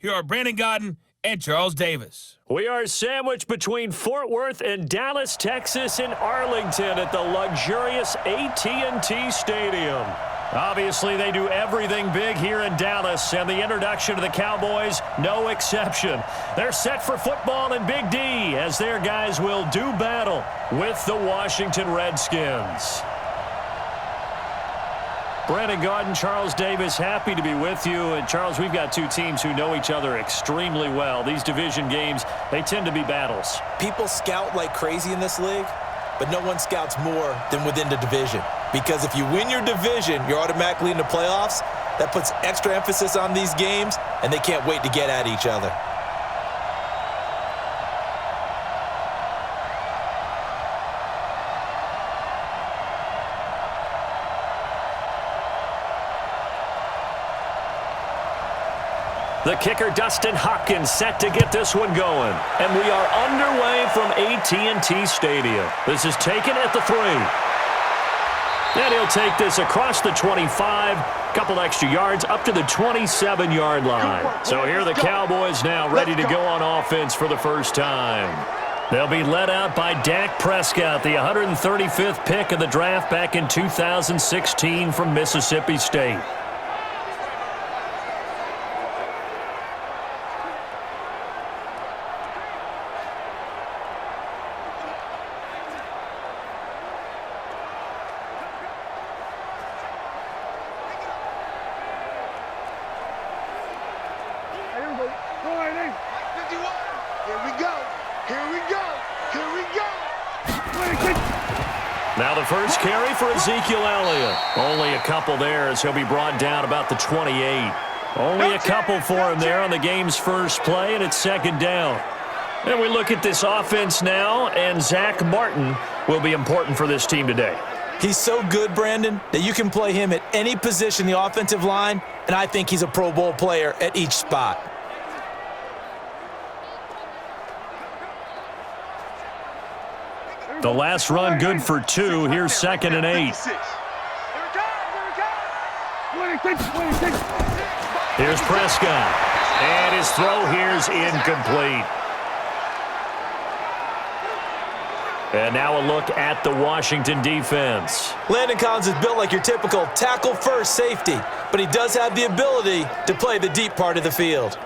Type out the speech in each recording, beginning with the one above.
here are Brandon Godden and Charles Davis. We are sandwiched between Fort Worth and Dallas, Texas, and Arlington at the luxurious AT&T Stadium. Obviously, they do everything big here in Dallas, and the introduction to the Cowboys, no exception. They're set for football in Big D as their guys will do battle with the Washington Redskins. Brandon Godden, Charles Davis, happy to be with you. And Charles, we've got two teams who know each other extremely well. These division games, they tend to be battles. People scout like crazy in this league, but no one scouts more than within the division. Because if you win your division, you're automatically in the playoffs. That puts extra emphasis on these games, and they can't wait to get at each other. The kicker, Dustin Hopkins, set to get this one going. And we are underway from AT&T Stadium. This is taken at the 3. And he'll take this across the 25, couple extra yards, up to the 27-yard line. So here are the Cowboys now ready to go on offense for the first time. They'll be led out by Dak Prescott, the 135th pick of the draft back in 2016 from Mississippi State. Now the first carry for Ezekiel Elliott. Only a couple there as he'll be brought down about the 28. Only a couple for him there on the game's first play, and it's second down. And we look at this offense now, and Zach Martin will be important for this team today. He's so good, Brandon, that you can play him at any position in the offensive line, and I think he's a Pro Bowl player at each spot. The last run good for 2. Here's 2nd and 8. Here's Prescott. And his throw here's incomplete. And now a look at the Washington defense. Landon Collins is built like your typical tackle-first safety, but he does have the ability to play the deep part of the field.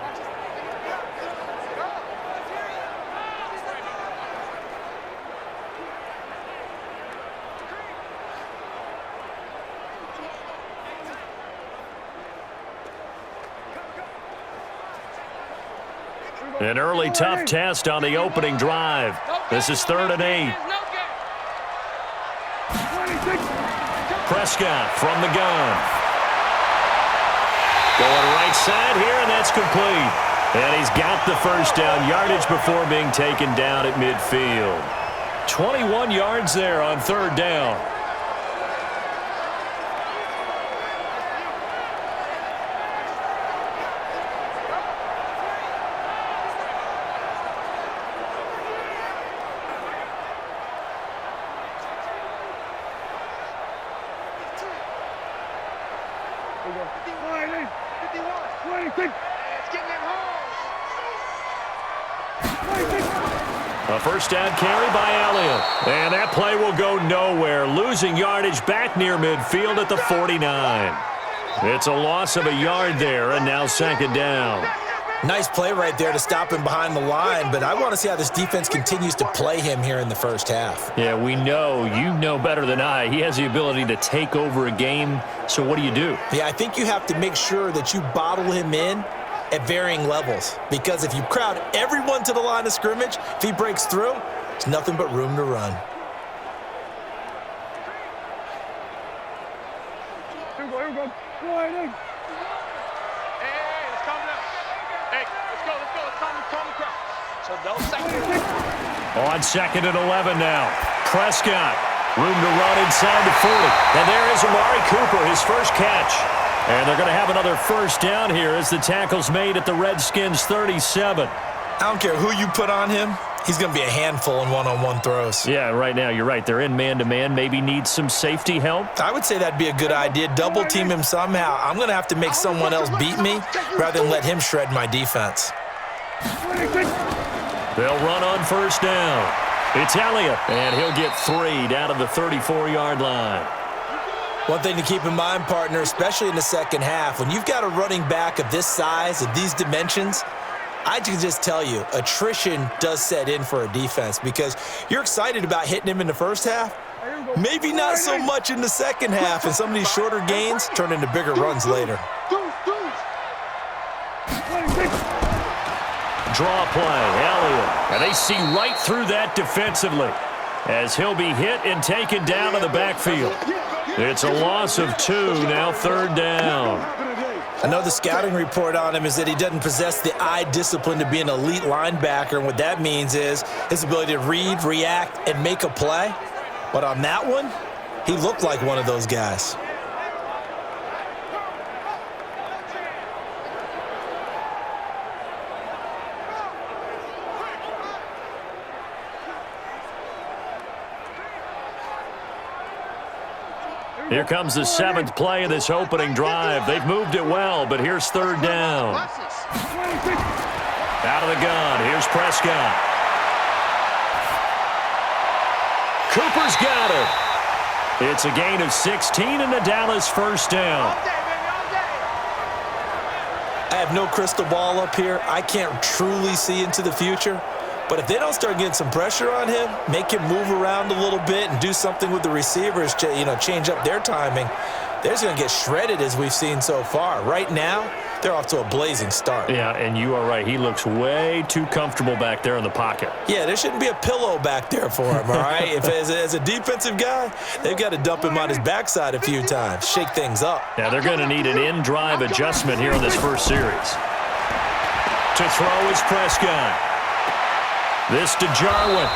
An early tough test on the opening drive. This is 3rd and 8. Prescott from the gun. Going right side here, and that's complete. And he's got the first down yardage before being taken down at midfield. 21 yards there on 3rd down. A first down carry by Elliott. And that play will go nowhere. Losing yardage back near midfield at the 49. It's a loss of a yard there, and now 2nd down. Nice play right there to stop him behind the line, but I want to see how this defense continues to play him here in the first half. Yeah, we know. You know better than I. He has the ability to take over a game, so what do you do? Yeah, I think you have to make sure that you bottle him in at varying levels, because if you crowd everyone to the line of scrimmage, if he breaks through, there's nothing but room to run. Here we go. Hey, let's calm down. Hey, let's go. Let's calm the crowd. So no second. On 2nd and 11 now. Prescott, room to run inside the 40. And there is Amari Cooper, his first catch. And they're going to have another first down here as the tackle's made at the Redskins' 37. I don't care who you put on him. He's going to be a handful in one-on-one throws. Yeah, right now you're right. They're in man-to-man. Maybe needs some safety help. I would say that'd be a good idea. Double team him somehow. I'm going to have to make someone else beat me rather than let him shred my defense. They'll run on first down. It's Elliott, and he'll get 3 down to the 34-yard line. One thing to keep in mind, partner, especially in the second half, when you've got a running back of this size, of these dimensions, I can just tell you, attrition does set in for a defense because you're excited about hitting him in the first half. Maybe not so much in the second half, and some of these shorter gains turn into bigger runs later. Draw play, Elliott. And they see right through that defensively as he'll be hit and taken down to the backfield. It's a loss of 2, now third down. I know the scouting report on him is that he doesn't possess the eye discipline to be an elite linebacker, and what that means is his ability to read, react, and make a play. But on that one, he looked like one of those guys. Here comes the 7th play of this opening drive. They've moved it well, but here's third down. Out of the gun, here's Prescott. Cooper's got it. It's a gain of 16 and the Dallas first down. I have no crystal ball up here. I can't truly see into the future. But if they don't start getting some pressure on him, make him move around a little bit and do something with the receivers to, change up their timing, they're just going to get shredded as we've seen so far. Right now, they're off to a blazing start. Yeah, and you are right. He looks way too comfortable back there in the pocket. Yeah, there shouldn't be a pillow back there for him, all right? If as a defensive guy, they've got to dump him on his backside a few times, shake things up. Yeah, they're going to need an in-drive adjustment here in this first series. To throw is Prescott. This to Jarwin.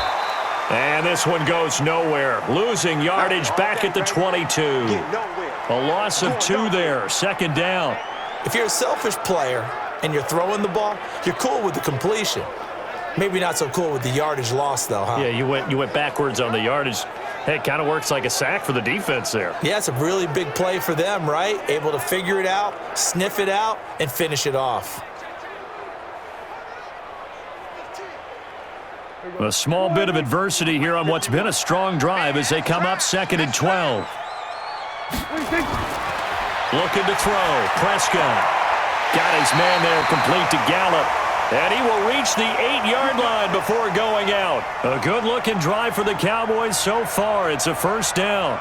And this one goes nowhere. Losing yardage back at the 22. A loss of 2 there. Second down. If you're a selfish player and you're throwing the ball, you're cool with the completion. Maybe not so cool with the yardage loss, though, huh? Yeah, you went backwards on the yardage. Hey, it kind of works like a sack for the defense there. Yeah, it's a really big play for them, right? Able to figure it out, sniff it out, and finish it off. A small bit of adversity here on what's been a strong drive as they come up 2nd and 12. Looking to throw. Prescott. Got his man there complete to Gallup. And he will reach the 8-yard line before going out. A good-looking drive for the Cowboys so far. It's a first down.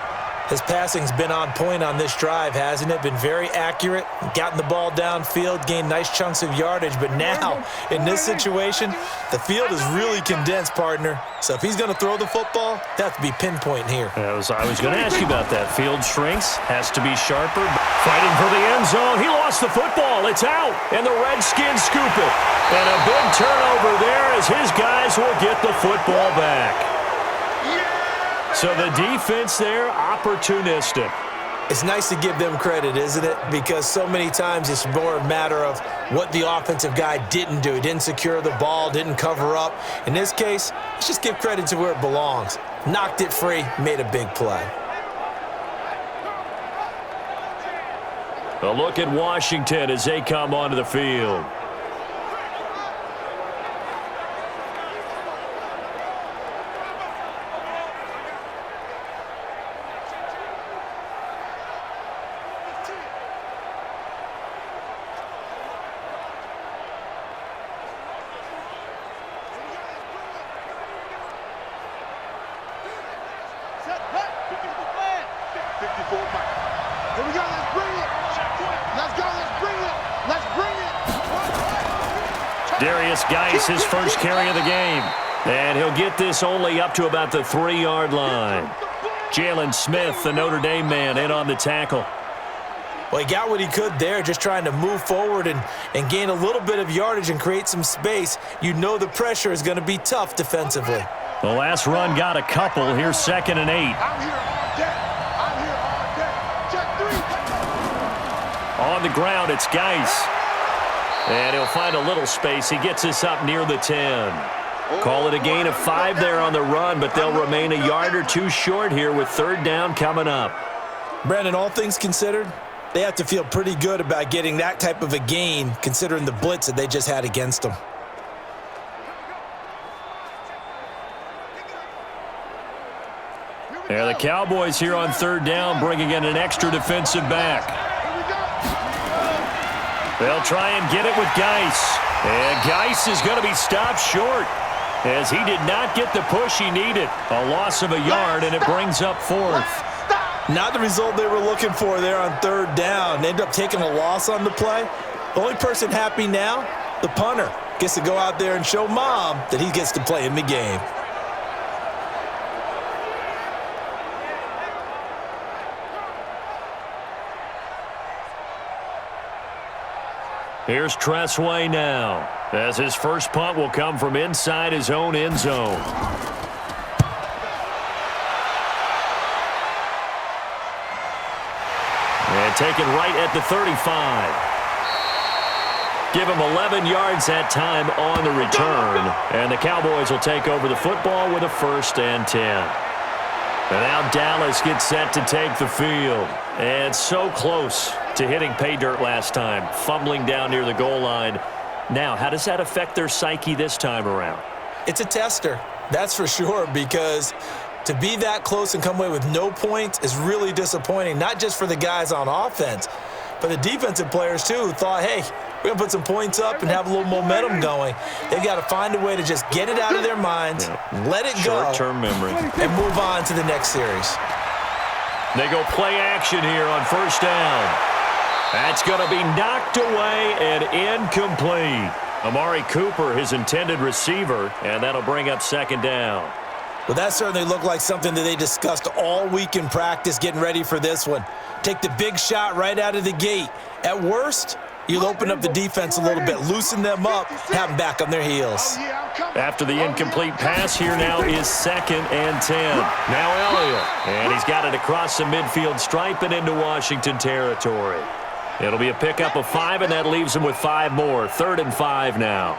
His passing's been on point on this drive, hasn't it? Been very accurate, gotten the ball downfield, gained nice chunks of yardage. But now, in this situation, the field is really condensed, partner. So if he's going to throw the football, that has to be pinpoint here. I was going to ask you about that. Field shrinks, has to be sharper. Fighting for the end zone. He lost the football. It's out, and the Redskins scoop it. And a big turnover there as his guys will get the football back. So the defense there, opportunistic. It's nice to give them credit, isn't it? Because so many times it's more a matter of what the offensive guy didn't do. He didn't secure the ball, didn't cover up. In this case, let's just give credit to where it belongs. Knocked it free, made a big play. A look at Washington as they come onto the field. Geis, his first carry of the game. And he'll get this only up to about the 3-yard line. Jalen Smith, the Notre Dame man, in on the tackle. Well, he got what he could there, just trying to move forward and gain a little bit of yardage and create some space. You know the pressure is going to be tough defensively. The last run got a couple. Here's 2nd and 8. I'm here all day. I'm here all day. Check 3. On the ground, it's Geis. And he'll find a little space. He gets us up near the 10. Call it a gain of 5 there on the run, but they'll remain a yard or two short here with third down coming up. Brandon, all things considered, they have to feel pretty good about getting that type of a gain considering the blitz that they just had against them. Yeah, the Cowboys here on third down bringing in an extra defensive back. They'll try and get it with Geis. And Geis is going to be stopped short as he did not get the push he needed. A loss of a yard, and it brings up fourth. Not the result they were looking for there on third down. They ended up taking a loss on the play. The only person happy now, the punter, gets to go out there and show mom that he gets to play in the game. Here's Tressway now, as his first punt will come from inside his own end zone. And taken right at the 35. Give him 11 yards that time on the return. And the Cowboys will take over the football with a 1st and 10. And now Dallas gets set to take the field. And so close to hitting pay dirt last time, fumbling down near the goal line. Now, how does that affect their psyche this time around? It's a tester, that's for sure, because to be that close and come away with no points is really disappointing, not just for the guys on offense, but the defensive players, too, who thought, hey, we're going to put some points up and have a little momentum going. They've got to find a way to just get it out of their minds, let it go, short-term memory, and move on to the next series. They go play action here on first down. That's going to be knocked away and incomplete. Amari Cooper, his intended receiver, and that'll bring up second down. Well, that certainly looked like something that they discussed all week in practice getting ready for this one. Take the big shot right out of the gate. At worst, you'll open up the defense a little bit, loosen them up, have them back on their heels. After the incomplete pass, here now is 2nd and 10. Now Elliott, and he's got it across the midfield stripe and into Washington territory. It'll be a pickup of 5, and that leaves him with 5 more. 3rd and 5 now.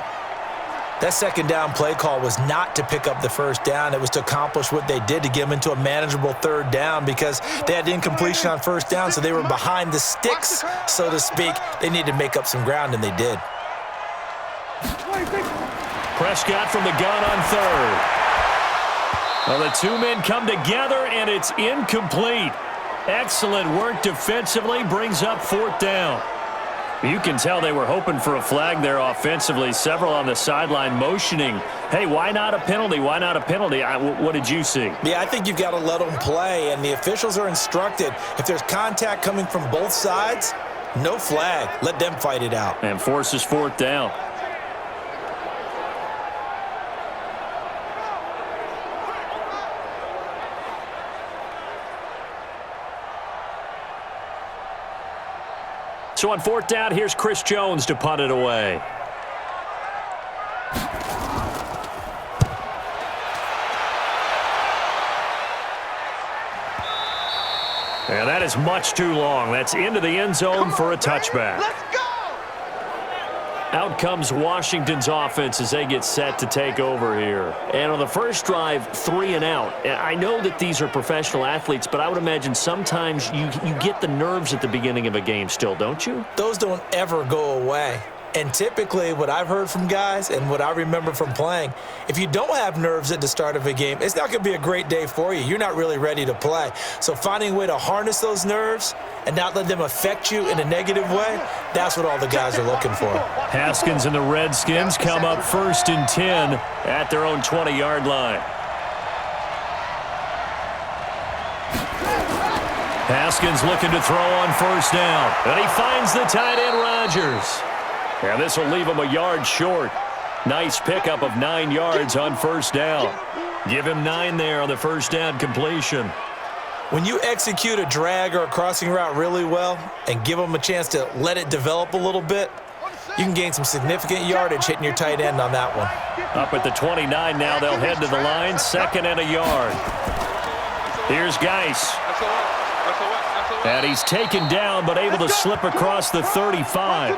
That second down play call was not to pick up the first down. It was to accomplish what they did, to get them into a manageable third down, because they had incompletion on first down, so they were behind the sticks, so to speak. They needed to make up some ground, and they did. Prescott from the gun on 3rd. Well, the two men come together, and it's incomplete. Excellent work defensively, brings up 4th down. You can tell they were hoping for a flag there offensively. Several on the sideline motioning, hey, why not a penalty? Why not a penalty? What did you see? Yeah, I think you've got to let them play, and the officials are instructed, if there's contact coming from both sides, no flag. Let them fight it out. And forces 4th down. So on 4th down, here's Chris Jones to punt it away. And that is much too long. That's into the end zone for a touchback. Let's go! Out comes Washington's offense as they get set to take over here. And on the first drive, 3 and out. I know that these are professional athletes, but I would imagine sometimes you get the nerves at the beginning of a game still, don't you? Those don't ever go away. And typically what I've heard from guys and what I remember from playing, if you don't have nerves at the start of a game, it's not going to be a great day for you. You're not really ready to play. So finding a way to harness those nerves and not let them affect you in a negative way, that's what all the guys are looking for. Haskins and the Redskins come up 1st and 10 at their own 20-yard line. Haskins looking to throw on first down. And he finds the tight end, Rodgers. And this will leave him a yard short. Nice pickup of 9 yards on first down. Give him 9 there on the first down completion. When you execute a drag or a crossing route really well and give them a chance to let it develop a little bit, you can gain some significant yardage hitting your tight end on that one. Up at the 29 now, they'll head to the line, 2nd and a yard. Here's Geis. And he's taken down but able to slip across the 35.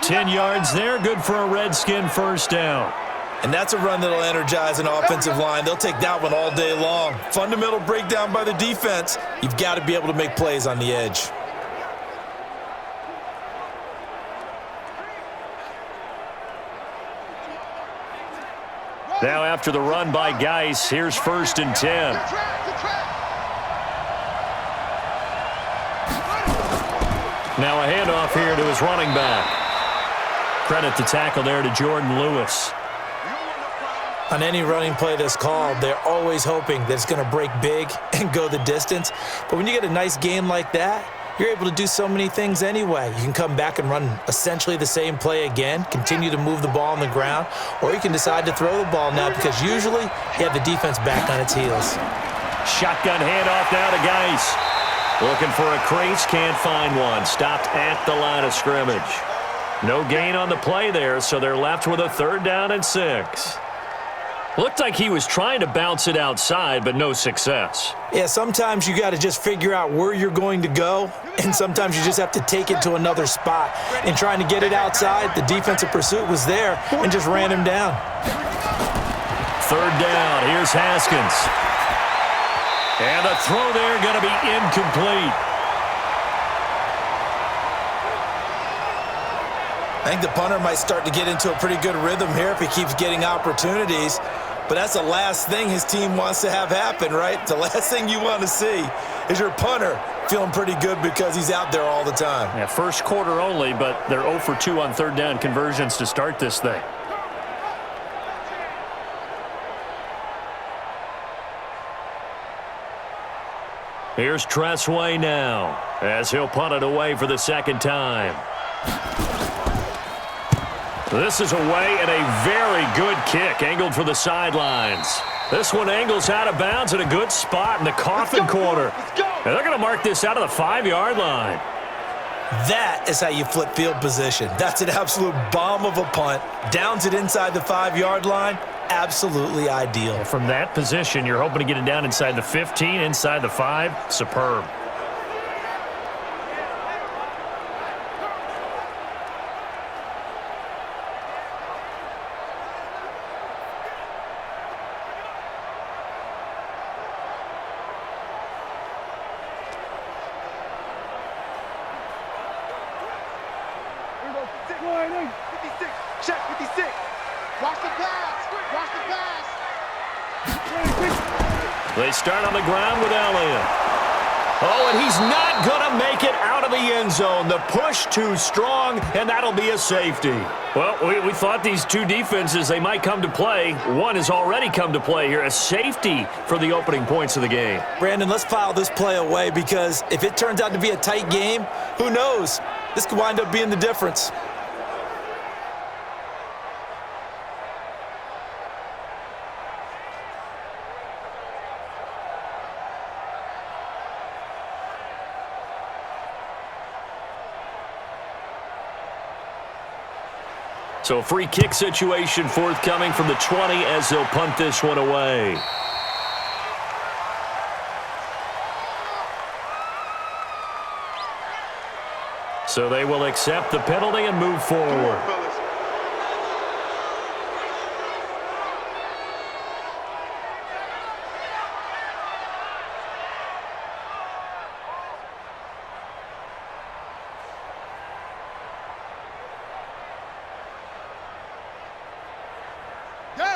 10 yards there, good for a Redskin first down. And that's a run that'll energize an offensive line. They'll take that one all day long. Fundamental breakdown by the defense. You've got to be able to make plays on the edge. Now after the run by Geis, here's 1st and 10. Now a handoff here to his running back. Credit the tackle there to Jordan Lewis. On any running play that's called, they're always hoping that it's going to break big and go the distance. But when you get a nice gain like that, you're able to do so many things anyway. You can come back and run essentially the same play again, continue to move the ball on the ground, or you can decide to throw the ball now because usually you have the defense back on its heels. Shotgun handoff now to Geis. Looking for a crease, can't find one. Stopped at the line of scrimmage. No gain on the play there, so they're left with a 3rd down and 6. Looked like he was trying to bounce it outside, but no success. Yeah, sometimes you got to just figure out where you're going to go, and sometimes you just have to take it to another spot. And trying to get it outside, the defensive pursuit was there and just ran him down. 3rd down, here's Haskins. And the throw there going to be incomplete. I think the punter might start to get into a pretty good rhythm here if he keeps getting opportunities. But that's the last thing his team wants to have happen, right? The last thing you want to see is your punter feeling pretty good because he's out there all the time. Yeah, first quarter only, but they're 0 for 2 on 3rd down conversions to start this thing. Here's Tressway now as he'll punt it away for the 2nd time. This is away and a very good kick angled for the sidelines. This one angles out of bounds at a good spot in the coffin corner. And they're going to mark this out of the 5-yard line. That is how you flip field position. That's an absolute bomb of a punt. Downs it inside the 5-yard line. Absolutely ideal. From that position, you're hoping to get it down inside the 15, inside the 5. Superb. Check 56. Watch the pass. Watch the pass. They start on the ground with Elliott. Oh, and he's not going to make it out of the end zone. The push too strong, and that'll be a safety. Well, we thought these two defenses, they might come to play. One has already come to play here. A safety for the opening points of the game. Brandon, let's file this play away because if it turns out to be a tight game, who knows? This could wind up being the difference. So a free kick situation forthcoming from the 20 as they'll punt this one away. So they will accept the penalty and move forward.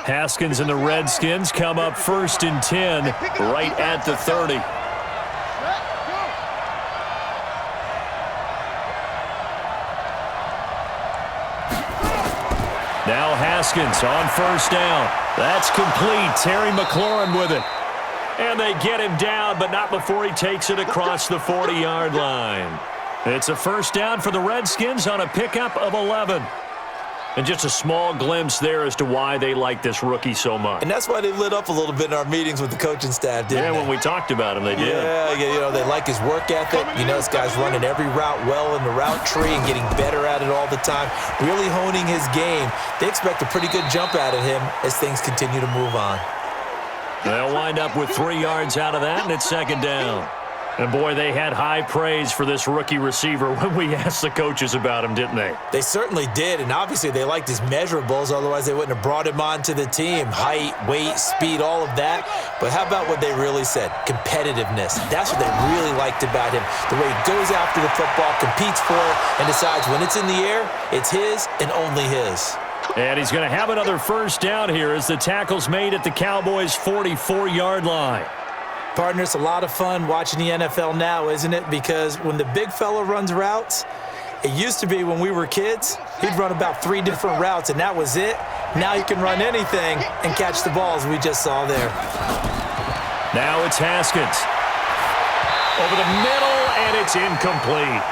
Haskins and the Redskins come up 1st and 10 right at the 30. Now Haskins on 1st down. That's complete. Terry McLaurin with it. And they get him down, but not before he takes it across the 40-yard line. It's a 1st down for the Redskins on a pickup of 11. And just a small glimpse there as to why they like this rookie so much. And that's why they lit up a little bit in our meetings with the coaching staff, didn't they? Yeah, when we talked about him, they did. Yeah, you know, they like his work ethic. You know, this guy's running every route well in the route tree and getting better at it all the time, really honing his game. They expect a pretty good jump out of him as things continue to move on. They'll wind up with 3 yards out of that, and it's 2nd down. And boy, they had high praise for this rookie receiver when we asked the coaches about him, didn't they? They certainly did, and obviously they liked his measurables, otherwise they wouldn't have brought him onto the team. Height, weight, speed, all of that. But how about what they really said? Competitiveness. That's what they really liked about him. The way he goes after the football, competes for it, and decides when it's in the air, it's his and only his. And he's going to have another first down here as the tackle's made at the Cowboys' 44-yard line. Partner, it's a lot of fun watching the NFL now, isn't it? Because when the big fella runs routes, it used to be when we were kids, he'd run about 3 different routes, and that was it. Now he can run anything and catch the balls we just saw there. Now it's Haskins. Over the middle, and it's incomplete.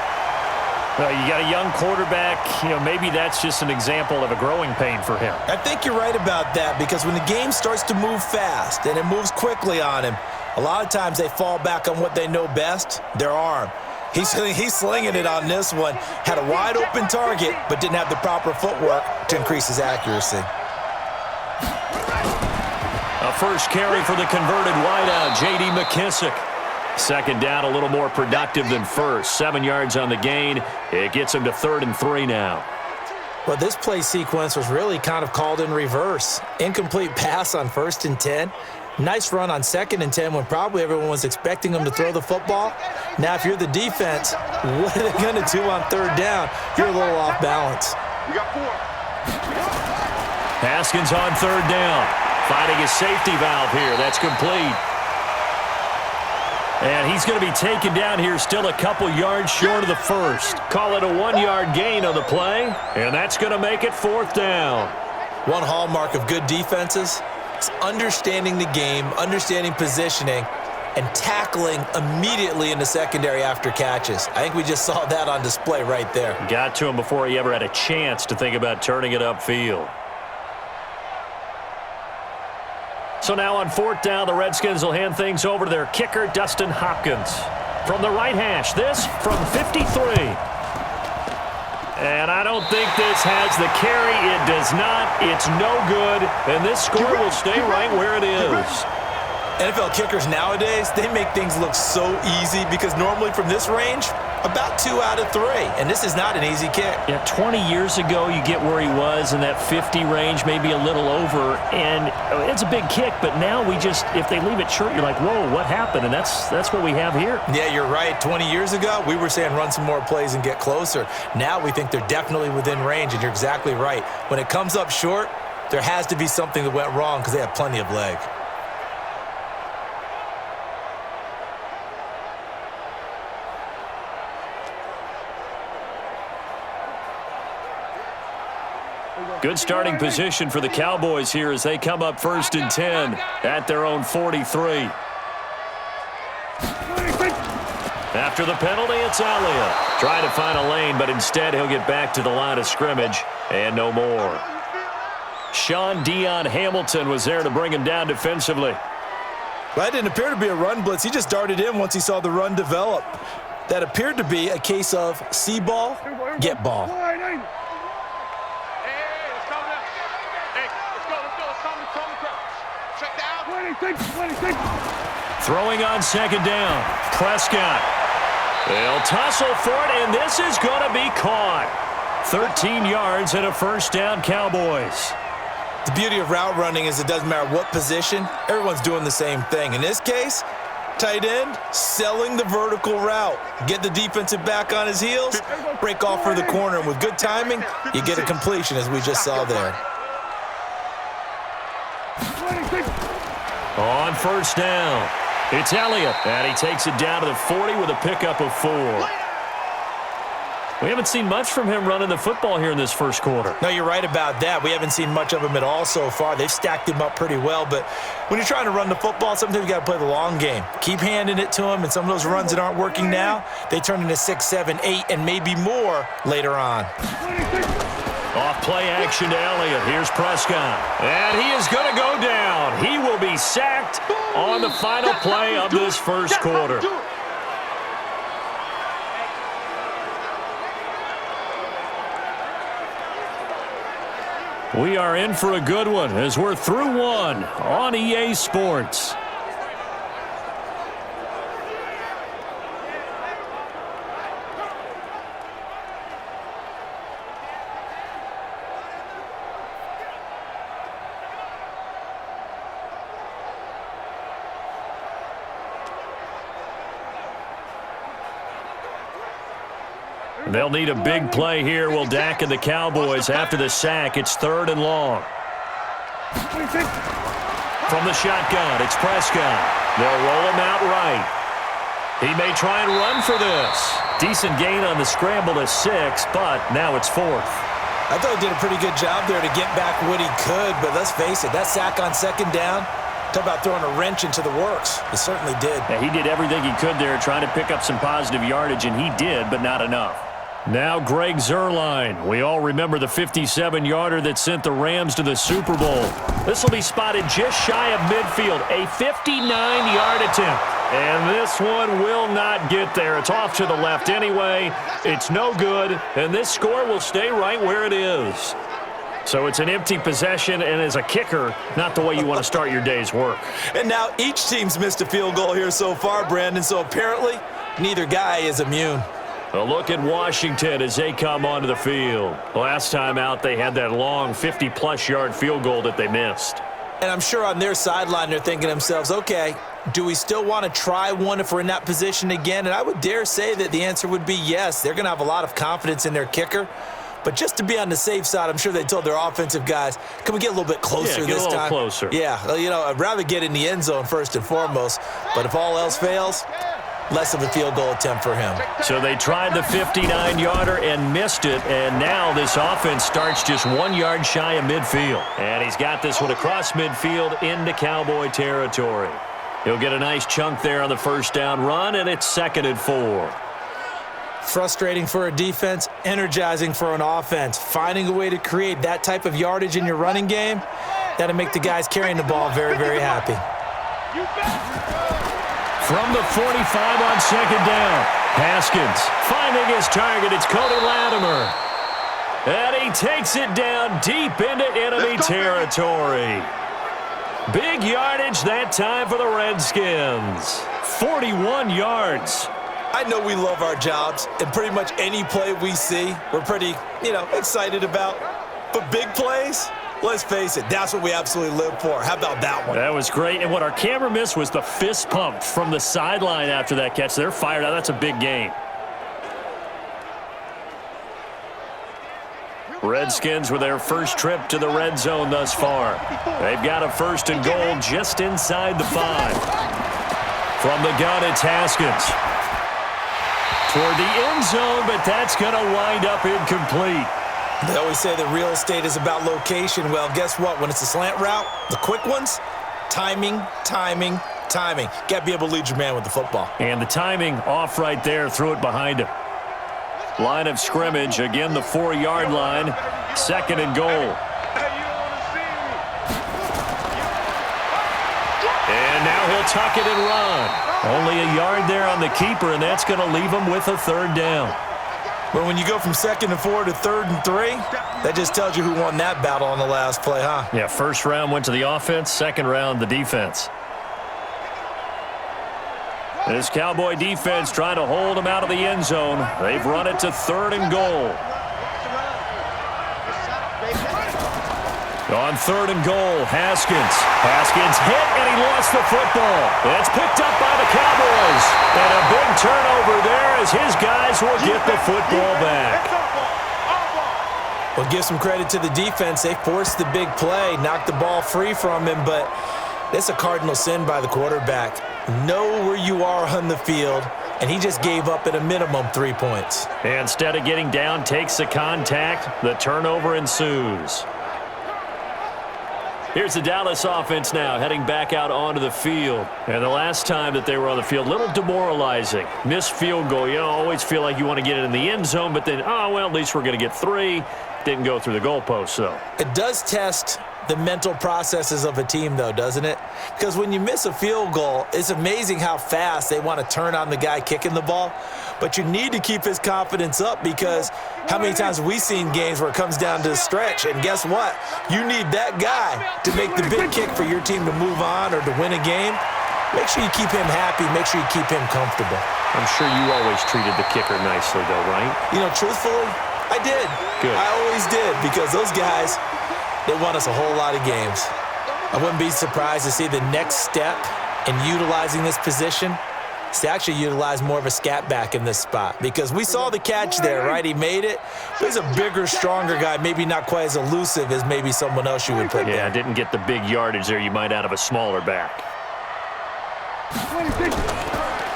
You got a young quarterback, maybe that's just an example of a growing pain for him. I think you're right about that, because when the game starts to move fast and it moves quickly on him, a lot of times they fall back on what they know best, their arm. He's slinging it on this one. Had a wide open target, but didn't have the proper footwork to increase his accuracy. A first carry for the converted wideout, J.D. McKissick. Second down, a little more productive than first. 7 yards on the gain. It gets him to 3rd and 3 now. Well, this play sequence was really kind of called in reverse. Incomplete pass on 1st and 10. Nice run on 2nd and 10 when probably everyone was expecting him to throw the football. Now, if you're the defense, what are they going to do on 3rd down? You're a little off balance. We got 4. Haskins on 3rd down. Finding his safety valve here. That's complete. And he's going to be taken down here still a couple yards short of the first. Call it a 1-yard gain on the play, and that's going to make it 4th down. One hallmark of good defenses is understanding the game, understanding positioning, and tackling immediately in the secondary after catches. I think we just saw that on display right there. Got to him before he ever had a chance to think about turning it upfield. So now on 4th down, the Redskins will hand things over to their kicker, Dustin Hopkins. From the right hash, this from 53. And I don't think this has the carry. It does not. It's no good. And this score will stay right where it is. NFL kickers nowadays, they make things look so easy because normally from this range, about 2 out of 3. And this is not an easy kick. Yeah, 20 years ago, you get where he was in that 50 range, maybe a little over. And it's a big kick, but now if they leave it short, you're like, whoa, what happened? And that's what we have here. Yeah, you're right. 20 years ago, we were saying run some more plays and get closer. Now we think they're definitely within range, and you're exactly right. When it comes up short, there has to be something that went wrong because they have plenty of leg. Good starting position for the Cowboys here as they come up 1st and 10 at their own 43. After the penalty, it's Elliott. Trying to find a lane, but instead he'll get back to the line of scrimmage and no more. Sean Dion Hamilton was there to bring him down defensively. Well, that didn't appear to be a run blitz. He just darted in once he saw the run develop. That appeared to be a case of see ball, get ball. Throwing on 2nd down, Prescott. They'll tussle for it, and this is going to be caught. 13 yards and a first down, Cowboys. The beauty of route running is it doesn't matter what position, everyone's doing the same thing. In this case, tight end, selling the vertical route. Get the defensive back on his heels, break off for the corner, and with good timing, you get a completion as we just saw there. On 1st down, it's Elliott, and he takes it down to the 40 with a pickup of 4. We haven't seen much from him running the football here in this first quarter. No, you're right about that. We haven't seen much of him at all so far. They've stacked him up pretty well, but when you're trying to run the football, sometimes you got to play the long game. Keep handing it to him, and some of those runs that aren't working now, they turn into 6, 7, 8, and maybe more later on. Off play action to Elliott. Here's Prescott. And he is going to go down. He will be sacked on the final play of this first quarter. We are in for a good one as we're through one on EA Sports. They'll need a big play here. Will Dak and the Cowboys after the sack. It's 3rd and long. From the shotgun, it's Prescott. They'll roll him out right. He may try and run for this. Decent gain on the scramble to 6, but now it's 4th. I thought he did a pretty good job there to get back what he could, but let's face it, that sack on 2nd down, talk about throwing a wrench into the works. He certainly did. Yeah, he did everything he could there trying to pick up some positive yardage, and he did, but not enough. Now Greg Zuerlein. We all remember the 57-yarder that sent the Rams to the Super Bowl. This will be spotted just shy of midfield, a 59-yard attempt. And this one will not get there. It's off to the left anyway. It's no good, and this score will stay right where it is. So it's an empty possession, and as a kicker, not the way you want to start your day's work. And now each team's missed a field goal here so far, Brandon, so apparently neither guy is immune. A look at Washington as they come onto the field. Last time out, they had that long 50-plus yard field goal that they missed. And I'm sure on their sideline they're thinking to themselves, okay, do we still want to try one if we're in that position again? And I would dare say that the answer would be yes. They're going to have a lot of confidence in their kicker. But just to be on the safe side, I'm sure they told their offensive guys, can we get a little bit closer this time? Get a little closer. Yeah, well, you know, I'd rather get in the end zone first and foremost. But if all else fails, less of a field goal attempt for him. So they tried the 59-yarder and missed it, and now this offense starts just 1 yard shy of midfield. And he's got this one across midfield into Cowboy territory. He'll get a nice chunk there on the 1st down run, and it's 2nd and 4. Frustrating for a defense, energizing for an offense. Finding a way to create that type of yardage in your running game, that'll make the guys carrying the ball very, very happy. From the 45 on 2nd down, Haskins finding his target. It's Cody Latimer. And he takes it down deep into enemy territory. Big yardage that time for the Redskins. 41 yards. I know we love our jobs, and pretty much any play we see, we're pretty, excited about. But big plays, let's face it, that's what we absolutely live for. How about that one? That was great. And what our camera missed was the fist pump from the sideline after that catch. They're fired out. That's a big game. Redskins with their first trip to the red zone thus far. They've got a 1st and goal just inside the 5. From the gun, it's Haskins. Toward the end zone, but that's going to wind up incomplete. They always say that real estate is about location. Well, guess what? When it's a slant route, the quick ones, timing, timing, timing. Got to be able to lead your man with the football. And the timing off right there, threw it behind him. Line of scrimmage, again the 4-yard line, 2nd and goal. And now he'll tuck it and run. Only a yard there on the keeper, and that's going to leave him with a 3rd down. But when you go from 2nd and 4 to 3rd and 3, that just tells you who won that battle on the last play, huh? Yeah, 1st round went to the offense, 2nd round the defense. This Cowboy defense trying to hold him out of the end zone. They've run it to 3rd and goal. On 3rd and goal, Haskins. Haskins hit, and he lost the football. It's picked up by the Cowboys. And a big turnover there as his guys will get the football back. Well, give some credit to the defense. They forced the big play, knocked the ball free from him, but it's a cardinal sin by the quarterback. Know where you are on the field, and he just gave up at a minimum 3 points. And instead of getting down, takes the contact. The turnover ensues. Here's the Dallas offense now, heading back out onto the field. And the last time that they were on the field, a little demoralizing. Missed field goal. You always feel like you want to get it in the end zone, but then, at least we're going to get 3. Didn't go through the goalpost, though. It does test the mental processes of a team, though, doesn't it? Because when you miss a field goal, it's amazing how fast they want to turn on the guy kicking the ball. But you need to keep his confidence up, because how many times have we seen games where it comes down to a stretch, and guess what? You need that guy to make the big kick for your team to move on or to win a game. Make sure you keep him happy. Make sure you keep him comfortable. I'm sure you always treated the kicker nicely, though, right? Truthfully, I did. Good. I always did, because those guys, they won us a whole lot of games. I wouldn't be surprised to see the next step in utilizing this position is to actually utilize more of a scat back in this spot because we saw the catch there, right? He made it. There's a bigger, stronger guy, maybe not quite as elusive as maybe someone else you would put there. Yeah, didn't get the big yardage there you might out of a smaller back.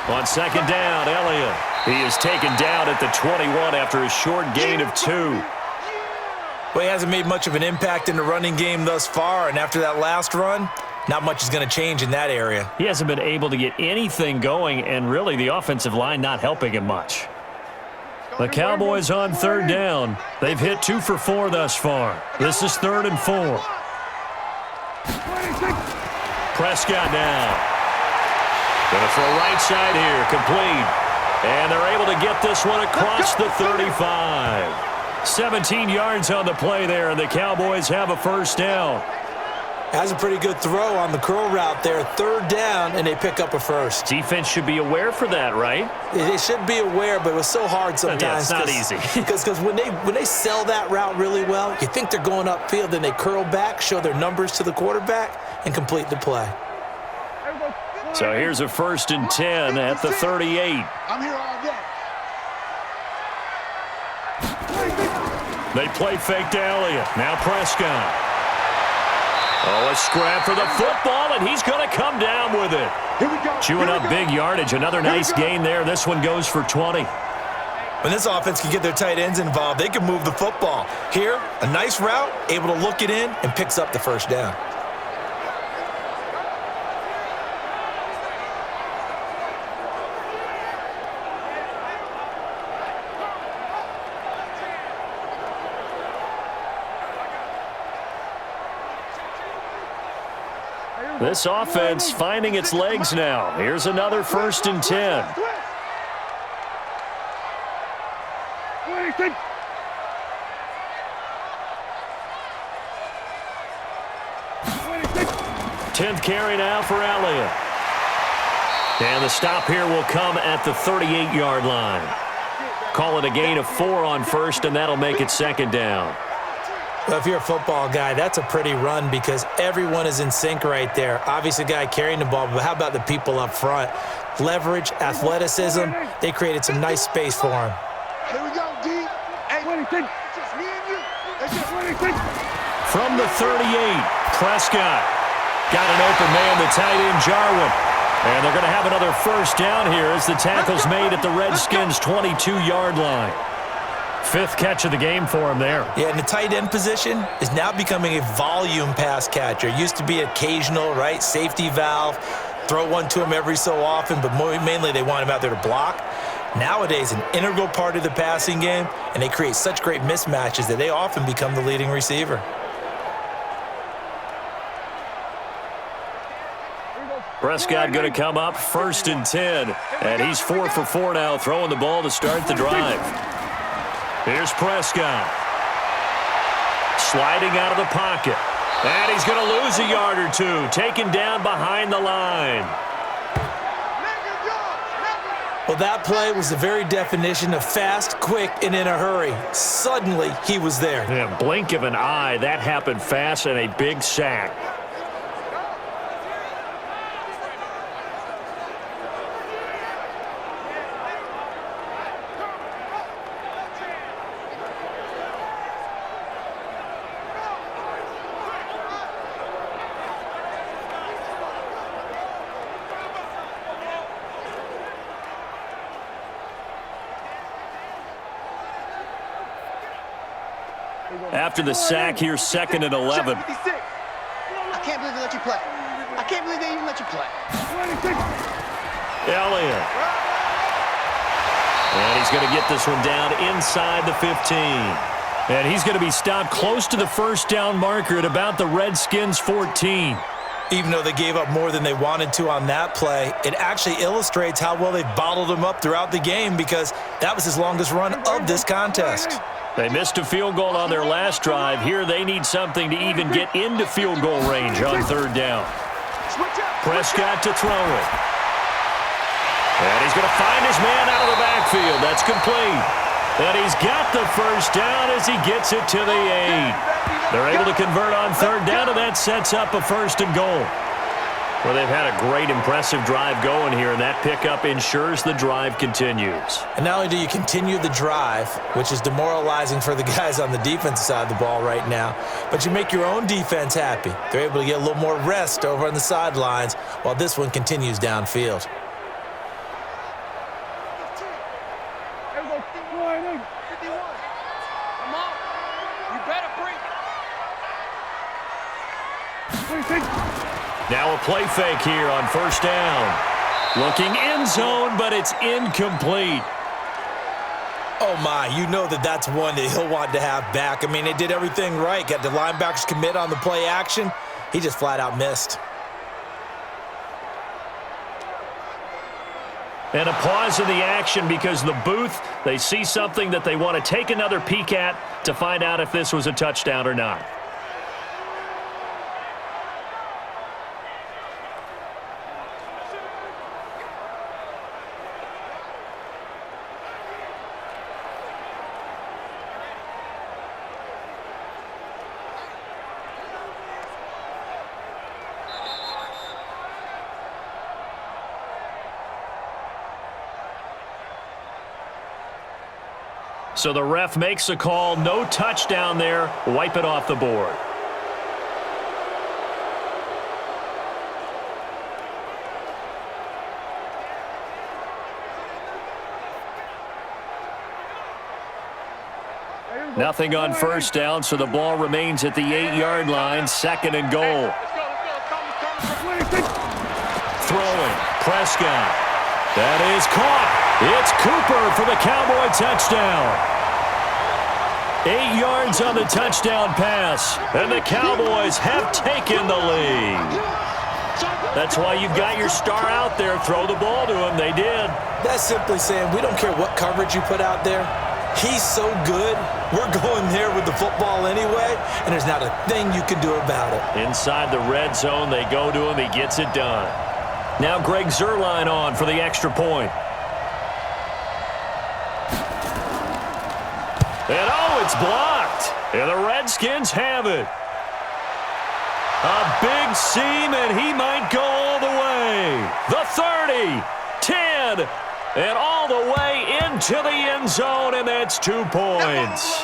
On second down, Elliott. He is taken down at the 21 after a short gain of 2. Well, he hasn't made much of an impact in the running game thus far, and after that last run, not much is going to change in that area. He hasn't been able to get anything going, and really the offensive line not helping him much. The Cowboys on third down. They've hit 2 for 4 thus far. This is 3rd and 4. Prescott now. Going to throw right side here, complete. And they're able to get this one across the 35. 17 yards on the play there, and the Cowboys have a first down. Has a pretty good throw on the curl route there. 3rd down, and they pick up a first. Defense should be aware for that, right? They should be aware, but it was so hard sometimes. Yeah, it's not easy. Because when they sell that route really well, you think they're going upfield, then they curl back, show their numbers to the quarterback, and complete the play. So here's a 1st and 10 at the 38. I'm here all day. They play fake to Elliott. Now Prescott. Oh, a scrap for the football, and he's going to come down with it. Here we go. Chewing up big yardage. Another nice gain there. This one goes for 20. When this offense can get their tight ends involved, they can move the football. Here, a nice route, able to look it in, and picks up the first down. This offense finding its legs now. Here's another 1st and 10. Tenth carry now for Elliott. And the stop here will come at the 38-yard line. Call it a gain of 4 on 1st, and that'll make it 2nd down. Well, if you're a football guy, that's a pretty run because everyone is in sync right there. Obviously, the guy carrying the ball, but how about the people up front? Leverage, athleticism, they created some nice space for him. Here we go, D. Hey, it's just me and you. It's just From the 38, Prescott got an open man, the tight end, Jarwin. And they're going to have another first down here as the tackle's made at the Redskins' 22-yard line. 5th catch of the game for him there. Yeah, and the tight end position is now becoming a volume pass catcher. Used to be occasional, right? Safety valve, throw one to him every so often, but mainly they want him out there to block. Nowadays, an integral part of the passing game, and they create such great mismatches that they often become the leading receiver. Prescott going to come up 1st and 10, and he's 4 for 4 now, throwing the ball to start the drive. Here's Prescott. Sliding out of the pocket. And he's going to lose a yard or 2. Taken down behind the line. Well, that play was the very definition of fast, quick, and in a hurry. Suddenly, he was there. Yeah, blink of an eye. That happened fast and a big sack. After the sack, here's 2nd and 11. I can't believe they let you play. I can't believe they even let you play. Elliott. And he's going to get this one down inside the 15. And he's going to be stopped close to the first down marker at about the Redskins' 14. Even though they gave up more than they wanted to on that play, it actually illustrates how well they bottled him up throughout the game because that was his longest run of this contest. They missed a field goal on their last drive. Here they need something to even get into field goal range on 3rd down. Prescott to throw it. And he's going to find his man out of the backfield. That's complete. And he's got the first down as he gets it to the 8. They're able to convert on 3rd down, and that sets up a 1st and goal. Well, they've had a great, impressive drive going here, and that pickup ensures the drive continues. And not only do you continue the drive, which is demoralizing for the guys on the defensive side of the ball right now, but you make your own defense happy. They're able to get a little more rest over on the sidelines while this one continues downfield. Come on. You better bring it. Now a play fake here on first down. Looking end zone, but it's incomplete. Oh, my, you know that's one that he'll want to have back. I mean, they did everything right. Got the linebackers commit on the play action. He just flat out missed. And a pause in the action because the booth, they see something that they want to take another peek at to find out if this was a touchdown or not. So the ref makes a call, no touchdown there, wipe it off the board. Nothing on first down, so the ball remains at the 8-yard line, second and goal. Throwing, Prescott. That is caught. It's Cooper for the Cowboy touchdown. 8 yards on the touchdown pass, and the Cowboys have taken the lead. That's why you've got your star out there. Throw the ball to him. They did. That's simply saying we don't care what coverage you put out there. He's so good, we're going there with the football anyway, and there's not a thing you can do about it. Inside the red zone, they go to him. He gets it done. Now Greg Zuerlein on for the extra point. And oh, it's blocked. And the Redskins have it. A big seam, and he might go all the way. The 30, 10, and all the way into the end zone, and that's 2 points.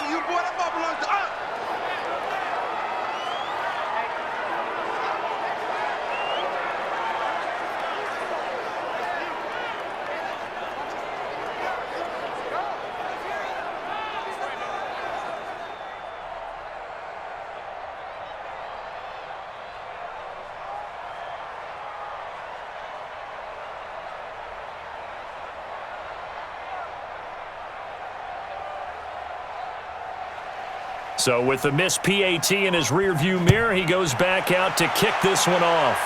So with the missed PAT in his rearview mirror, he goes back out to kick this one off.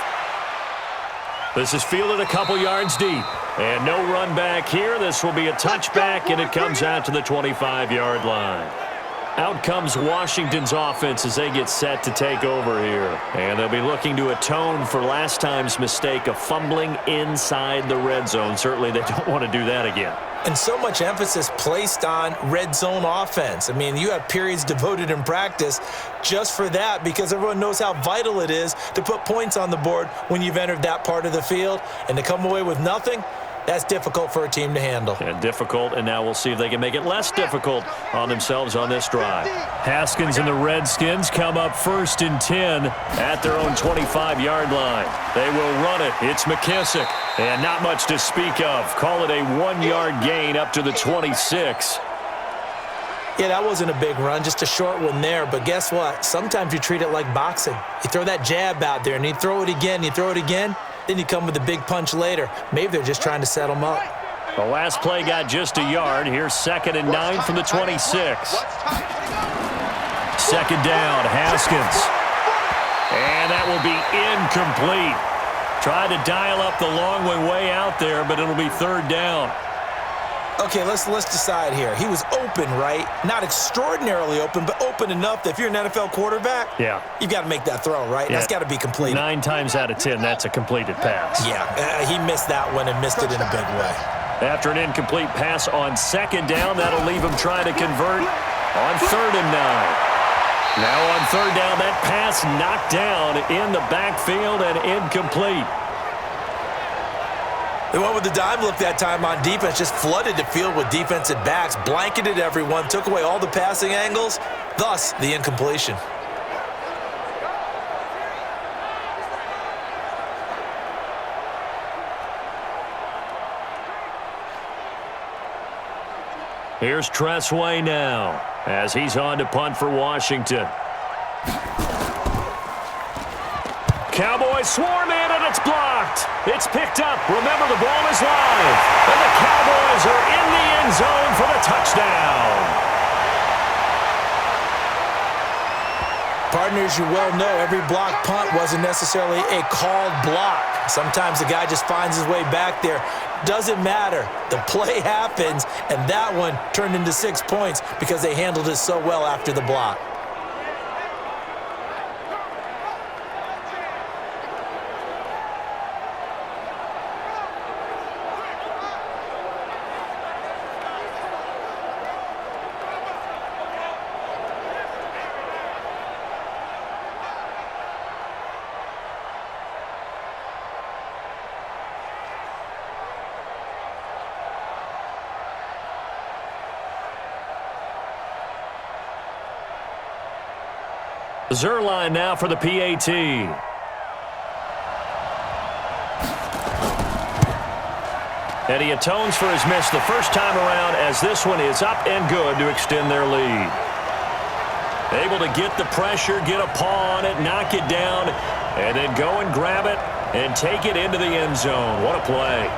This is fielded a couple yards deep. And no run back here. This will be a touchback, and it comes out to the 25-yard line. Out comes Washington's offense as they get set to take over here. And they'll be looking to atone for last time's mistake of fumbling inside the red zone. Certainly they don't want to do that again. And so much emphasis placed on red zone offense. I mean, you have periods devoted in practice just for that because everyone knows how vital it is to put points on the board when you've entered that part of the field. And to come away with nothing, that's difficult for a team to handle. And difficult, and now we'll see if they can make it less difficult on themselves on this drive. Haskins and the Redskins come up 1st and 10 at their own 25-yard line. They will run it. It's McKissick. And not much to speak of. Call it a 1-yard gain up to the 26. Yeah, that wasn't a big run, just a short one there. But guess what? Sometimes you treat it like boxing. You throw that jab out there, and you throw it again, you throw it again. Then you come with a big punch later. Maybe they're just trying to set them up. The last play got just a yard. Here's 2nd and 9 from the 26. 2nd down, Haskins. And that will be incomplete. Tried to dial up the long way out there, but it'll be 3rd down. Okay, let's decide here. He was open, right? Not extraordinarily open, but open enough that if you're an NFL quarterback, you've got to make that throw, right? Yeah. That's got to be completed. 9 times out of 10, that's a completed pass. Yeah, he missed that one and missed it in a big way. After an incomplete pass on 2nd down, that'll leave him trying to convert on 3rd and 9. Now on 3rd down, that pass knocked down in the backfield and incomplete. They went with the dime look that time on defense, just flooded the field with defensive backs, blanketed everyone, took away all the passing angles, thus the incompletion. Here's Tressway now as he's on to punt for Washington. Cowboys swarm in, and it's blocked. It's picked up. Remember, the ball is live. And the Cowboys are in the end zone for the touchdown. Partners, you well know every block punt wasn't necessarily a called block. Sometimes the guy just finds his way back there. Doesn't matter. The play happens, and that one turned into 6 points because they handled it so well after the block. Zerline now for the PAT. And he atones for his miss the first time around as this one is up and good to extend their lead. Able to get the pressure, get a paw on it, knock it down, and then go and grab it and take it into the end zone. What a play.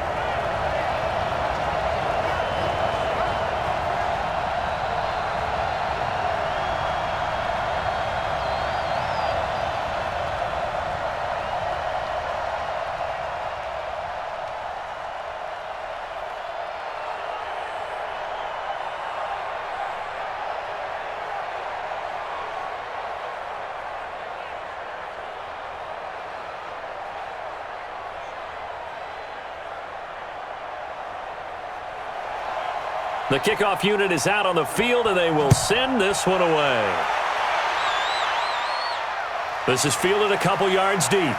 The kickoff unit is out on the field, and they will send this one away. This is fielded a couple yards deep.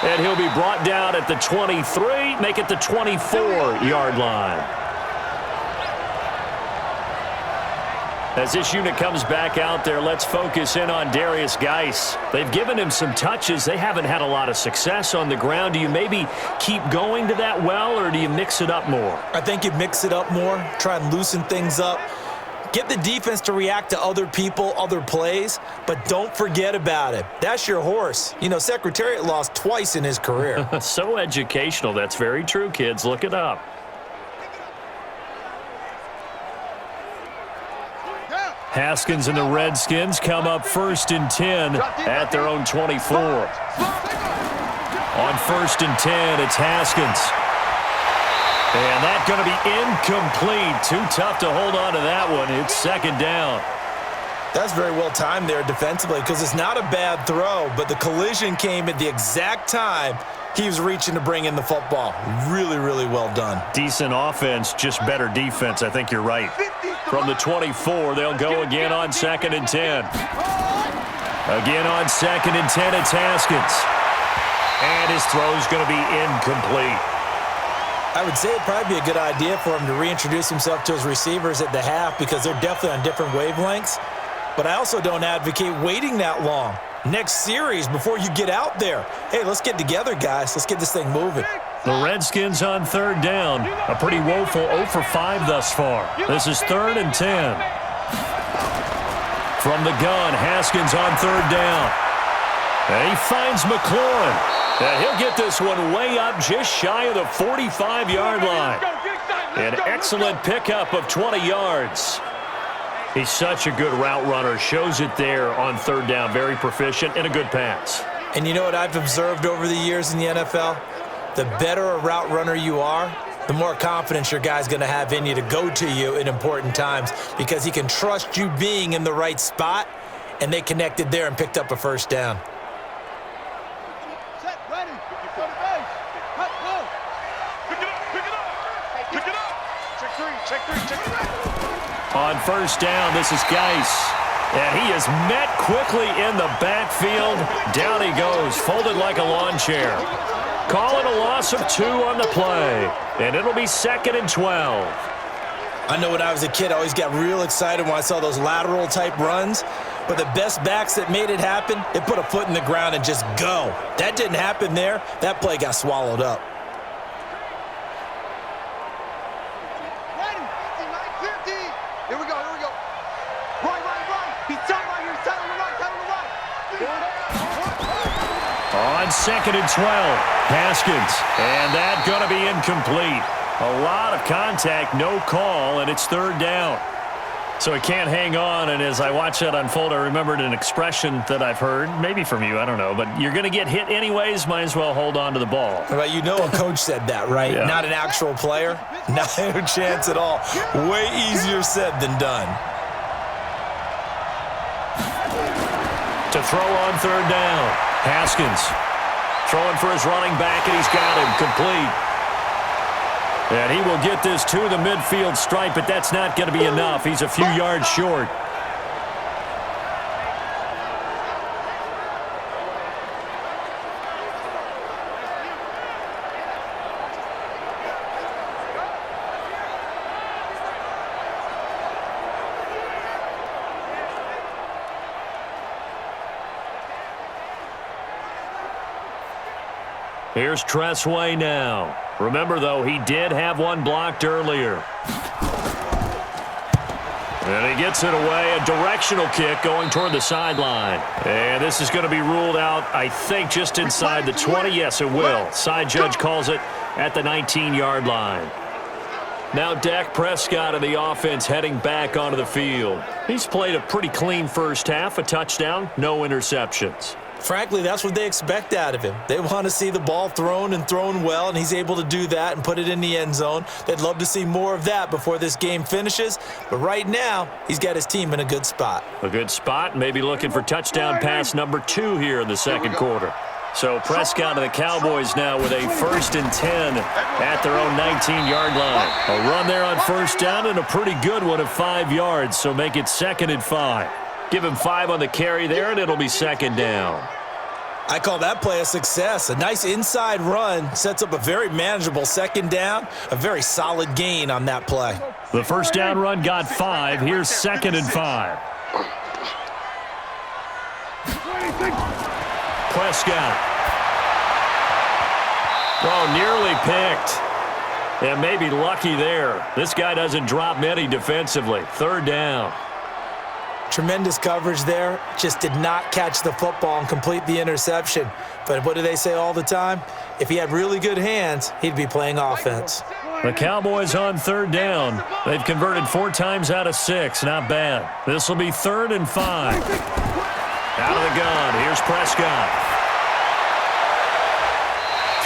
And he'll be brought down at the 23, make it the 24-yard line. As this unit comes back out there, let's focus in on Darius Geis. They've given him some touches. They haven't had a lot of success on the ground. Do you maybe keep going to that well, or do you mix it up more? I think you mix it up more, try and loosen things up. Get the defense to react to other people, other plays, but don't forget about it. That's your horse. You know, Secretariat lost twice in his career. So educational. That's very true, kids. Look it up. Haskins and the Redskins come up 1st and 10 at their own 24. On 1st and 10, it's Haskins. And that's going to be incomplete. Too tough to hold on to that one. It's 2nd down. That's very well timed there defensively because it's not a bad throw, but the collision came at the exact time he was reaching to bring in the football. Really, really well done. Decent offense, just better defense. I think you're right. From the 24, they'll go again on 2nd and 10. Again on 2nd and 10, it's Haskins. And his throw's going to be incomplete. I would say it'd probably be a good idea for him to reintroduce himself to his receivers at the half because they're definitely on different wavelengths. But I also don't advocate waiting that long. Next series before you get out there. Hey, let's get together, guys. Let's get this thing moving. The Redskins on 3rd down. A pretty woeful 0 for 5 thus far. This is 3rd and 10. From the gun, Haskins on 3rd down. And he finds McLaurin. And he'll get this one way up just shy of the 45-yard line. An excellent pickup of 20 yards. He's such a good route runner. Shows it there on 3rd down. Very proficient and a good pass. And you know what I've observed over the years in the NFL? The better a route runner you are, the more confidence your guy's going to have in you to go to you in important times because he can trust you being in the right spot, and they connected there and picked up a 1st down. Set, ready. Go to base. Cut, go. Pick it up, pick it up. Pick it up. Check 3, check 3, check 3. On 1st down, this is Geis. And he is met quickly in the backfield. Down he goes, folded like a lawn chair. Calling a loss of 2 on the play. And it'll be 2nd and 12. I know when I was a kid, I always got real excited when I saw those lateral-type runs. But the best backs that made it happen, they put a foot in the ground and just go. That didn't happen there. That play got swallowed up. Ready? 50. Here we go. Right. He's tight right here. Tight on the right. On 2nd and 12, Haskins. And that going to be incomplete. A lot of contact, no call, and it's 3rd down. So he can't hang on, and as I watch that unfold, I remembered an expression that I've heard, maybe from you, I don't know, but you're going to get hit anyways, might as well hold on to the ball. Well, you know a coach said that, right? Yeah. Not an actual player. No chance at all. Way easier said than done. To throw on 3rd down, Haskins throwing for his running back, and he's got him complete. And he will get this to the midfield stripe, but that's not going to be enough. He's a few yards short. Here's Tressway now. Remember, though, he did have one blocked earlier. And he gets it away, a directional kick going toward the sideline. And this is going to be ruled out, I think, just inside the 20. Yes, it will. Side judge calls it at the 19-yard line. Now Dak Prescott of the offense heading back onto the field. He's played a pretty clean first half, a touchdown, no interceptions. Frankly, that's what they expect out of him. They want to see the ball thrown and thrown well, and he's able to do that and put it in the end zone. They'd love to see more of that before this game finishes. But right now, he's got his team in a good spot. A good spot, maybe looking for touchdown pass number 2 here in the 2nd quarter. So Prescott of the Cowboys now with a 1st and 10 at their own 19-yard line. A run there on 1st down and a pretty good one of 5 yards, so make it 2nd and 5. Give him 5 on the carry there, and it'll be 2nd down. I call that play a success. A nice inside run sets up a very manageable 2nd down, a very solid gain on that play. The 1st down run got 5. Here's 2nd and 5. Prescott. Oh, nearly picked. And maybe lucky there. This guy doesn't drop many defensively. 3rd down. Tremendous coverage there. Just did not catch the football and complete the interception. But what do they say all the time? If he had really good hands, he'd be playing offense. The Cowboys on 3rd down. They've converted 4 times out of 6. Not bad. This will be 3rd and 5. Out of the gun. Here's Prescott.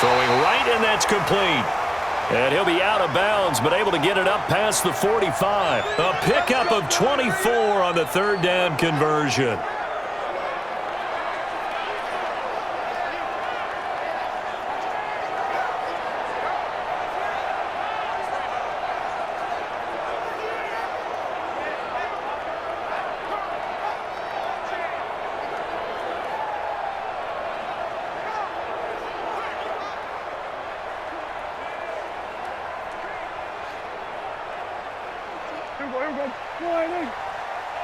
Throwing right, and that's complete. And he'll be out of bounds, but able to get it up past the 45. A pickup of 24 on the 3rd down conversion.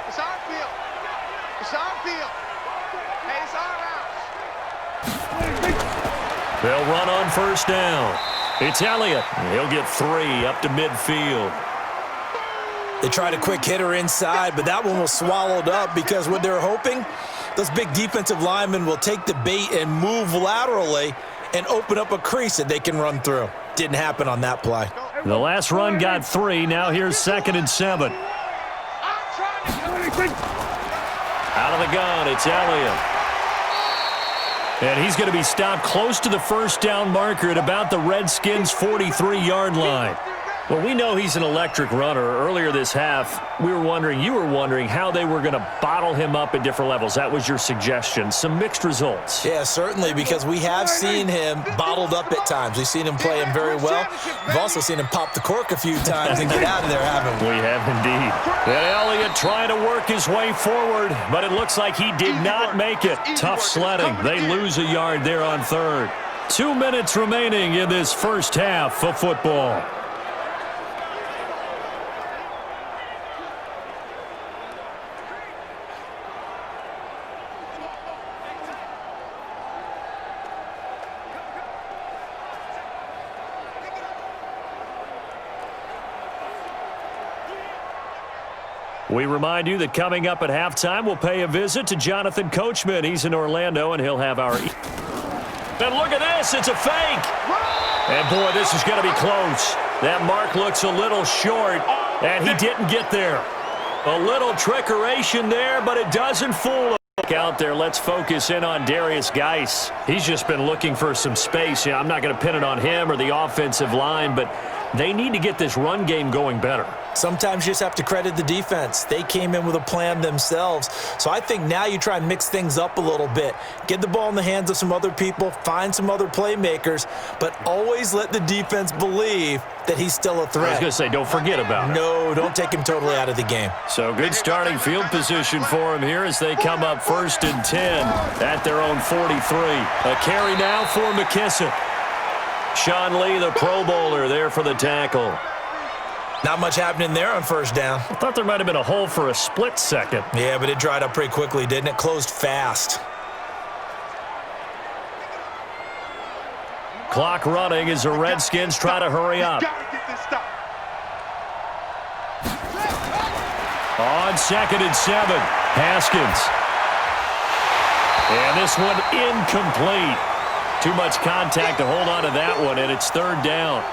It's our field. It's our field. Hey, it's our house. They'll run on 1st down. It's Elliott. He'll get 3 up to midfield. They tried a quick hitter inside, but that one was swallowed up because what they're hoping, those big defensive linemen will take the bait and move laterally and open up a crease that they can run through. Didn't happen on that play. The last run got 3. Now here's 2nd and 7. Out of the gun, it's Elliott. And he's going to be stopped close to the 1st down marker at about the Redskins' 43-yard line. Well, we know he's an electric runner. Earlier this half, you were wondering how they were going to bottle him up at different levels. That was your suggestion. Some mixed results. Yeah, certainly, because we have seen him bottled up at times. We've seen him play him very well. We've also seen him pop the cork a few times and get out of there, haven't we? We have indeed. And Elliott trying to work his way forward, but it looks like he did not make it. Tough sledding. They lose a yard there on third. 2 minutes remaining in this first half of football. We remind you that coming up at halftime, we'll pay a visit to Jonathan Coachman. He's in Orlando, and he'll have our... And look at this. It's a fake. And, boy, this is going to be close. That mark looks a little short, and he didn't get there. A little trickeration there, but it doesn't fool him. Out there, let's focus in on Darius Geis. He's just been looking for some space. I'm not going to pin it on him or the offensive line, but they need to get this run game going better. Sometimes you just have to credit the defense. They came in with a plan themselves. So I think now you try and mix things up a little bit. Get the ball in the hands of some other people, find some other playmakers, but always let the defense believe that he's still a threat. I was going to say, don't forget about it. No, don't take him totally out of the game. So good starting field position for him here as they come up 1st and 10 at their own 43. A carry now for McKissick. Sean Lee, the Pro Bowler, there for the tackle. Not much happening there on first down. I thought there might have been a hole for a split second. Yeah, but it dried up pretty quickly, didn't it? Closed fast. Clock running as the Redskins try to hurry up. On 2nd and 7, Haskins. And this one incomplete. Too much contact to hold on to that one, and it's 3rd down.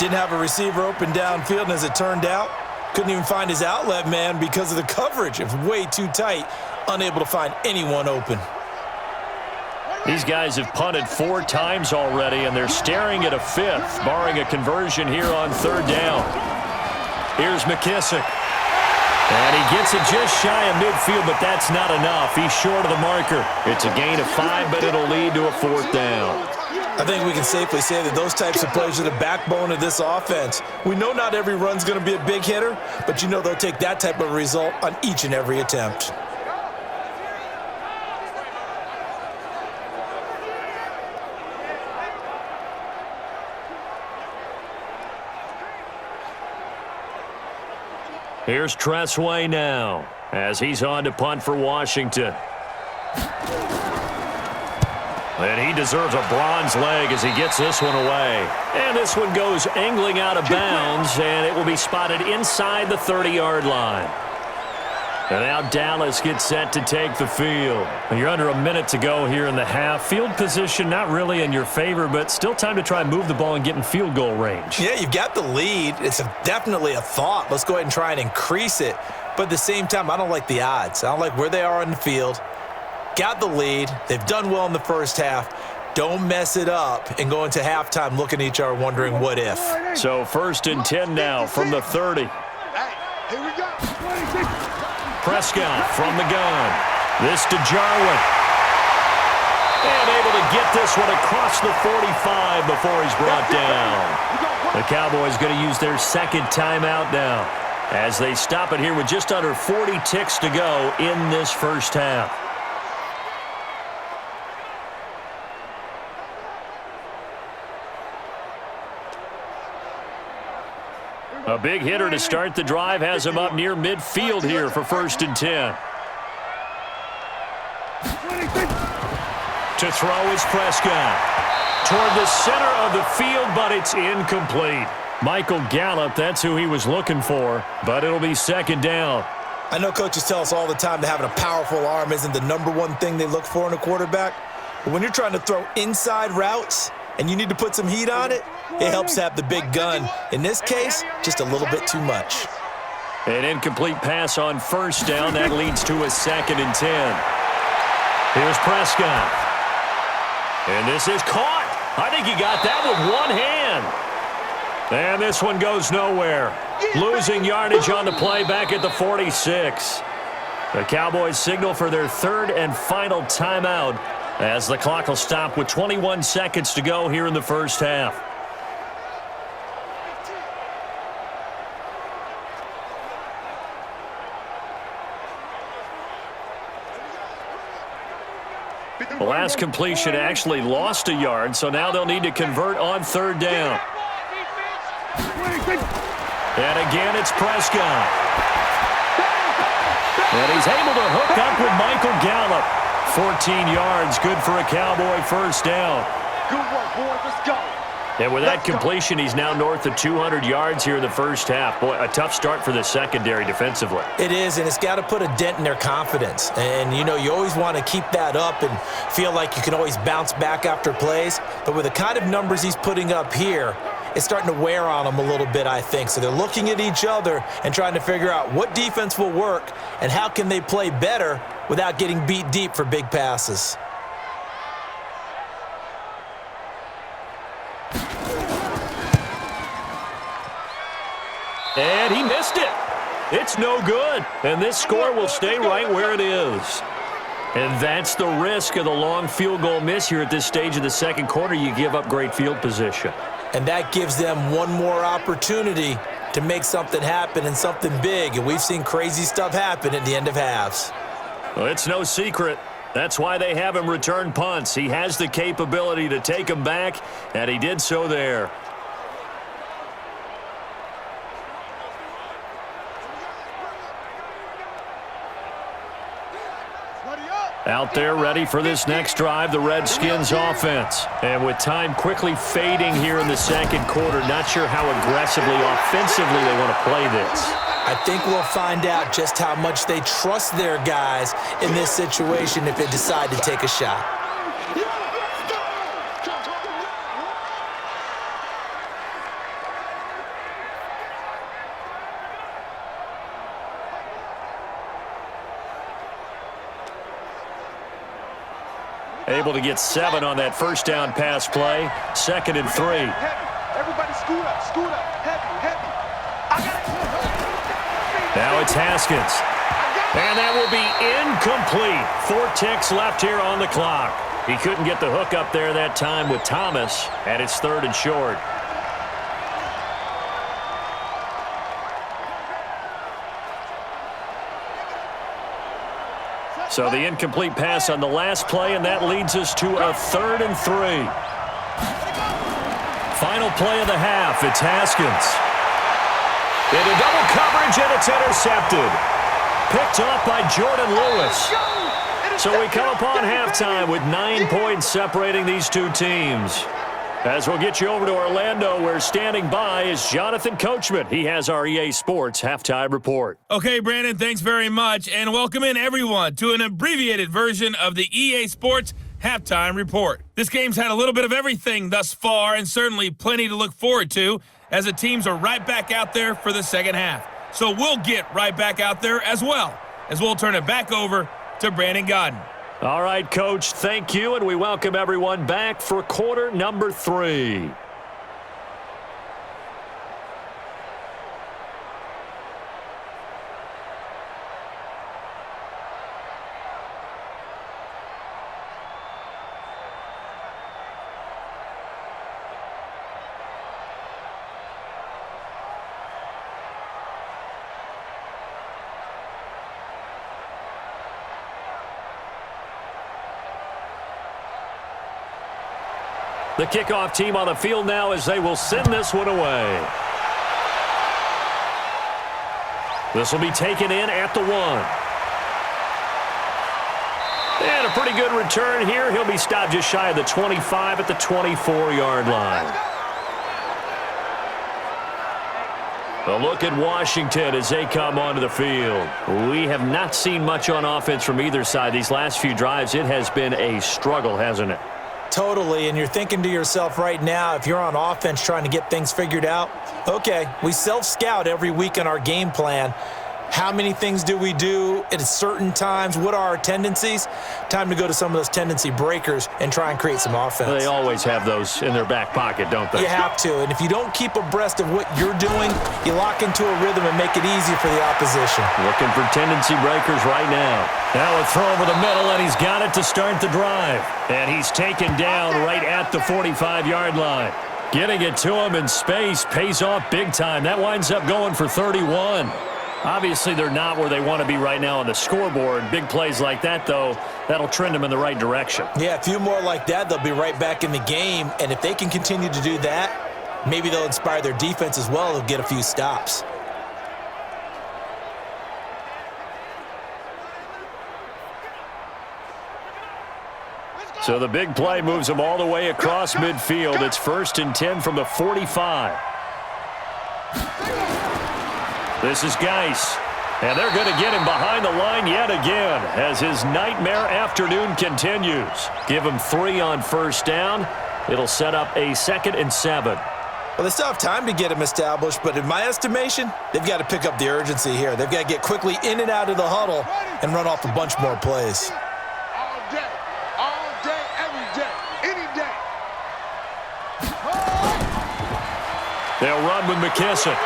Didn't have a receiver open downfield, and as it turned out, couldn't even find his outlet man because of the coverage. It was way too tight, unable to find anyone open. These guys have punted 4 times already, and they're staring at a 5th, barring a conversion here on 3rd down. Here's McKissick. And he gets it just shy of midfield, but that's not enough. He's short of the marker. It's a gain of 5, but it'll lead to a 4th down. I think we can safely say that those types of plays are the backbone of this offense. We know not every run's going to be a big hitter, but you know they'll take that type of result on each and every attempt. Here's Tressway now as he's on to punt for Washington. And he deserves a bronze leg as he gets this one away. And this one goes angling out of bounds, and it will be spotted inside the 30-yard line. And now Dallas gets set to take the field. You're under a minute to go here in the half. Field position not really in your favor, but still time to try and move the ball and get in field goal range. Yeah, you've got the lead. It's definitely a thought. Let's go ahead and try and increase it. But at the same time, I don't like the odds. I don't like where they are on the field. Got the lead. They've done well in the first half. Don't mess it up and go into halftime looking at each other wondering what if. So 1st and 10 now from the 30. Hey, here we go. 26. Prescott from the gun. This to Jarwin. And able to get this one across the 45 before he's brought down. The Cowboys going to use their 2nd timeout now as they stop it here with just under 40 ticks to go in this first half. A big hitter to start the drive has him up near midfield here for 1st and 10. To throw is Prescott. Toward the center of the field, but it's incomplete. Michael Gallup, that's who he was looking for, but it'll be 2nd down. I know coaches tell us all the time that having a powerful arm isn't the #1 thing they look for in a quarterback. But when you're trying to throw inside routes and you need to put some heat on it, it helps to have the big gun. In this case, just a little bit too much. An incomplete pass on 1st down. That leads to a 2nd and 10. Here's Prescott. And this is caught. I think he got that with one hand. And this one goes nowhere. Losing yardage on the play back at the 46. The Cowboys signal for their third and final timeout as the clock will stop with 21 seconds to go here in the first half. The last completion actually lost a yard, so now they'll need to convert on third down. And again, it's Prescott. And he's able to hook up with Michael Gallup. 14 yards, good for a Cowboy first down. Good work, boys. Let's go. And with that completion, he's now north of 200 yards here in the first half. Boy, a tough start for the secondary defensively. It is, and it's got to put a dent in their confidence. And, you know, you always want to keep that up and feel like you can always bounce back after plays. But with the kind of numbers he's putting up here, it's starting to wear on them a little bit, I think. So they're looking at each other and trying to figure out what defense will work and how can they play better without getting beat deep for big passes. And he missed it. It's no good. And this score will stay right where it is. And that's the risk of the long field goal miss here at this stage of the second quarter. You give up great field position. And that gives them one more opportunity to make something happen and something big. And we've seen crazy stuff happen at the end of halves. Well, it's no secret. That's why they have him return punts. He has the capability to take them back, and he did so there. Out there ready for this next drive, the Redskins offense. And with time quickly fading here in the second quarter, not sure how aggressively, offensively they want to play this. I think we'll find out just how much they trust their guys in this situation if they decide to take a shot. Able to get 7 on that first down pass play. 2nd and 3. Everybody scoot up, heavy. Now it's Haskins. And that will be incomplete. 4 ticks left here on the clock. He couldn't get the hook up there that time with Thomas, and it's 3rd and short. So the incomplete pass on the last play, and that leads us to a 3rd and 3. Final play of the half, it's Haskins. Into double coverage, and it's intercepted. Picked off by Jordan Lewis. So we come upon halftime with 9 points separating these two teams. As we'll get you over to Orlando, where standing by is Jonathan Coachman. He has our EA Sports Halftime Report. Okay, Brandon, thanks very much, and welcome in everyone to an abbreviated version of the EA Sports Halftime Report. This game's had a little bit of everything thus far, and certainly plenty to look forward to, as the teams are right back out there for the second half. So we'll get right back out there as well, as we'll turn it back over to Brandon Godden. All right, Coach, thank you, and we welcome everyone back for quarter number 3. The kickoff team on the field now as they will send this one away. This will be taken in at the 1. And a pretty good return here. He'll be stopped just shy of the 25 at the 24-yard line. A look at Washington as they come onto the field. We have not seen much on offense from either side. These last few drives, it has been a struggle, hasn't it? Totally, and you're thinking to yourself right now, if you're on offense trying to get things figured out, okay, we self-scout every week on our game plan, How many things do we do at certain times? What are our tendencies? Time to go to some of those tendency breakers and try and create some offense. They always have those in their back pocket, don't they? You have to, and if you don't keep abreast of what you're doing, you lock into a rhythm and make it easy for the opposition. Looking for tendency breakers right now. Now a throw over the middle, and he's got it to start the drive. And he's taken down right at the 45-yard line. Getting it to him in space pays off big time. That winds up going for 31. Obviously, they're not where they want to be right now on the scoreboard. Big plays like that, though, that'll trend them in the right direction. Yeah, a few more like that, they'll be right back in the game. And if they can continue to do that, maybe they'll inspire their defense as well. They'll get a few stops. So the big play moves them all the way across midfield. It's 1st and 10 from the 45. This is Geis, and they're going to get him behind the line yet again as his nightmare afternoon continues. Give him 3 on 1st down. It'll set up a 2nd and 7. Well, they still have time to get him established, but in my estimation, they've got to pick up the urgency here. They've got to get quickly in and out of the huddle and run off a bunch more plays. All day, every day, any day. They'll run with McKissick.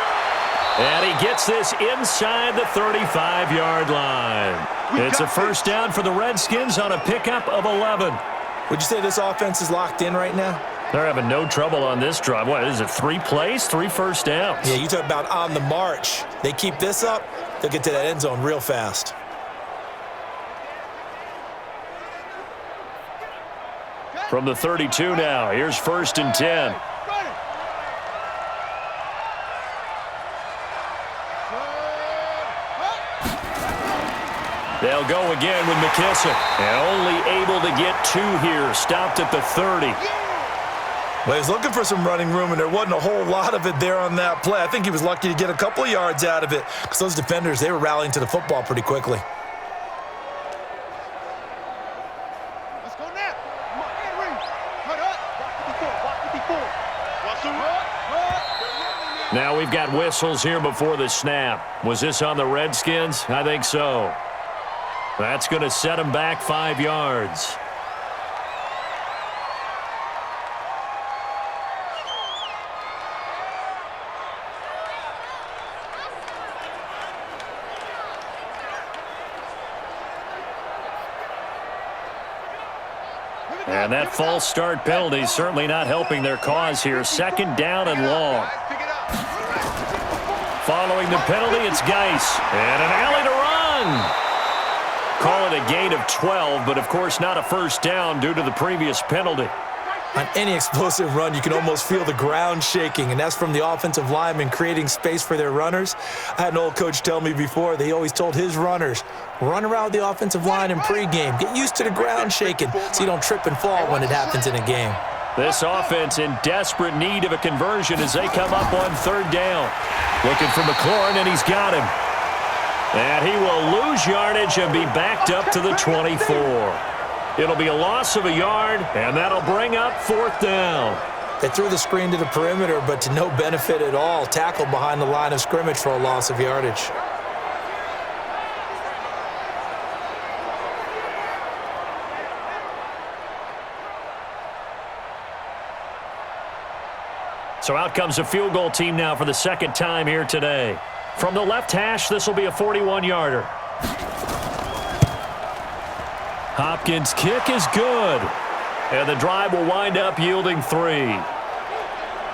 And he gets this inside the 35-yard line. It's a 1st down for the Redskins on a pickup of 11. Would you say this offense is locked in right now? They're having no trouble on this drive. What is it, 3 plays, 3 first downs? Yeah, you talk about on the march. They keep this up, they'll get to that end zone real fast. From the 32 now, here's 1st and 10. They'll go again with McKissick. And only able to get 2 here. Stopped at the 30. Well, he was looking for some running room, and there wasn't a whole lot of it there on that play. I think he was lucky to get a couple of yards out of it because those defenders, they were rallying to the football pretty quickly. Let's go now. Come on, get ready. Cut up. Block 54. Block 54. Now we've got whistles here before the snap. Was this on the Redskins? I think so. That's going to set them back 5 yards. And that false start penalty is certainly not helping their cause here. 2nd down and long. Following the penalty, it's Geis. And an alley to run. Call it a gain of 12, but of course not a 1st down due to the previous penalty. On any explosive run, you can almost feel the ground shaking, and that's from the offensive linemen creating space for their runners. I had an old coach tell me before, he always told his runners, run around the offensive line in pregame. Get used to the ground shaking so you don't trip and fall when it happens in a game. This offense in desperate need of a conversion as they come up on 3rd down. Looking for McLaurin, and he's got him. And he will lose yardage and be backed up to the 24. It'll be a loss of a yard, and that'll bring up 4th down. They threw the screen to the perimeter, but to no benefit at all. Tackled behind the line of scrimmage for a loss of yardage. So out comes a field goal team now for the 2nd time here today. From the left hash, this will be a 41-yarder. Hopkins' kick is good. And the drive will wind up yielding 3.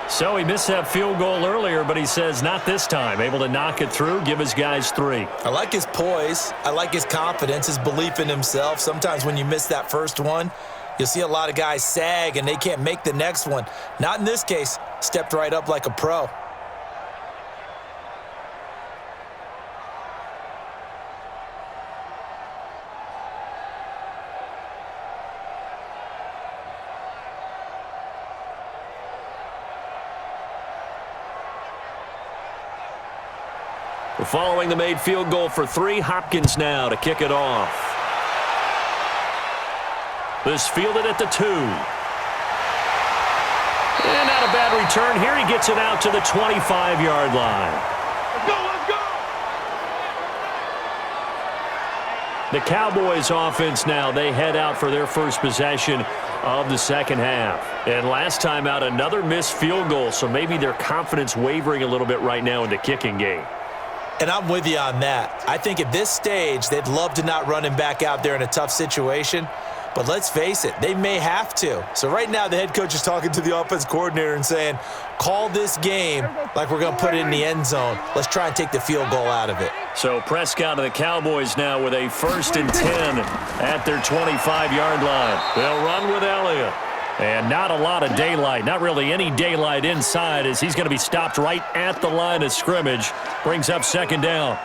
So he missed that field goal earlier, but he says not this time. Able to knock it through, give his guys 3. I like his poise. I like his confidence, his belief in himself. Sometimes when you miss that first one, you'll see a lot of guys sag and they can't make the next one. Not in this case. Stepped right up like a pro. Following the made field goal for 3, Hopkins now to kick it off. This fielded at the 2. And not a bad return here. He gets it out to the 25-yard line. Let's go, let's go. The Cowboys offense now, they head out for their first possession of the second half. And last time out, another missed field goal, so maybe their confidence wavering a little bit right now in the kicking game. And I'm with you on that. I think at this stage, they'd love to not run him back out there in a tough situation. But let's face it, they may have to. So right now, the head coach is talking to the offense coordinator and saying, call this game like we're going to put it in the end zone. Let's try and take the field goal out of it. So Prescott of the Cowboys now with a 1st and 10 at their 25-yard line. They'll run with Elliott. And not a lot of daylight, not really any daylight inside, as he's going to be stopped right at the line of scrimmage. Brings up 2nd down.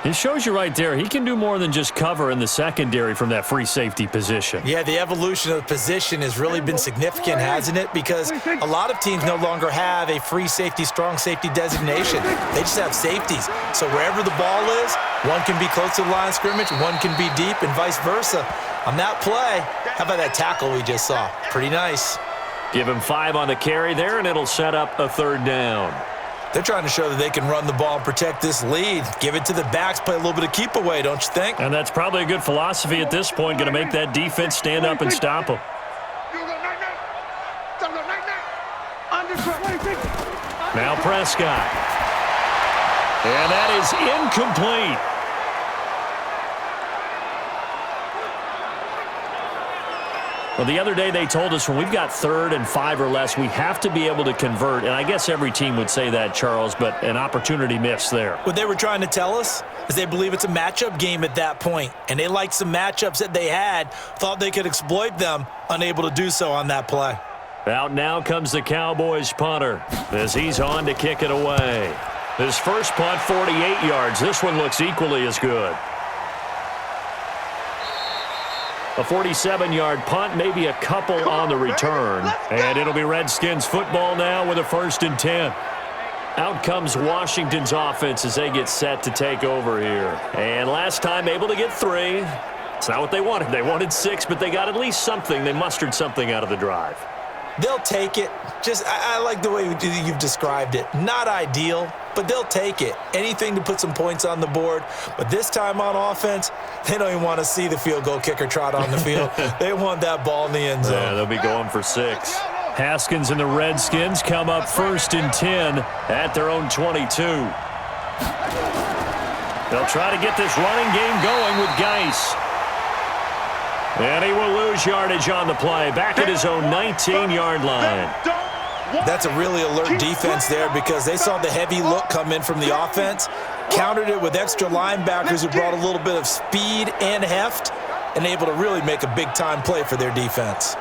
It shows you right there, he can do more than just cover in the secondary from that free safety position. Yeah, the evolution of the position has really been significant, hasn't it? Because a lot of teams no longer have a free safety, strong safety designation. They just have safeties. So wherever the ball is, one can be close to the line of scrimmage, one can be deep, and vice versa. On that play, how about that tackle we just saw? Pretty nice. Give him 5 on the carry there, and it'll set up a 3rd down. They're trying to show that they can run the ball and protect this lead. Give it to the backs, play a little bit of keep away, don't you think? And that's probably a good philosophy at this point, going to make that defense stand up and stop them. Now Prescott. And that is incomplete. Well, the other day they told us when we've got 3rd and 5 or less, we have to be able to convert. And I guess every team would say that, Charles, but an opportunity missed there. What they were trying to tell us is they believe it's a matchup game at that point. And they liked some matchups that they had, thought they could exploit them, unable to do so on that play. Out now comes the Cowboys punter as he's on to kick it away. His first punt, 48 yards. This one looks equally as good. A 47-yard punt, maybe a couple on the return. And it'll be Redskins football now with a 1st and 10. Out comes Washington's offense as they get set to take over here. And last time able to get 3. It's not what they wanted. They wanted 6, but they got at least something. They mustered something out of the drive. They'll take it. I like the way you've described it. Not ideal, but they'll take it. Anything to put some points on the board. But this time on offense, they don't even want to see the field goal kicker trot on the field. They want that ball in the end zone. Yeah, they'll be going for 6. Haskins and the Redskins come up 1st and 10 at their own 22. They'll try to get this running game going with Geis. And he will lose yardage on the play, back at his own 19-yard line. That's a really alert defense there because they saw the heavy look come in from the offense, countered it with extra linebackers who brought a little bit of speed and heft, and able to really make a big-time play for their defense.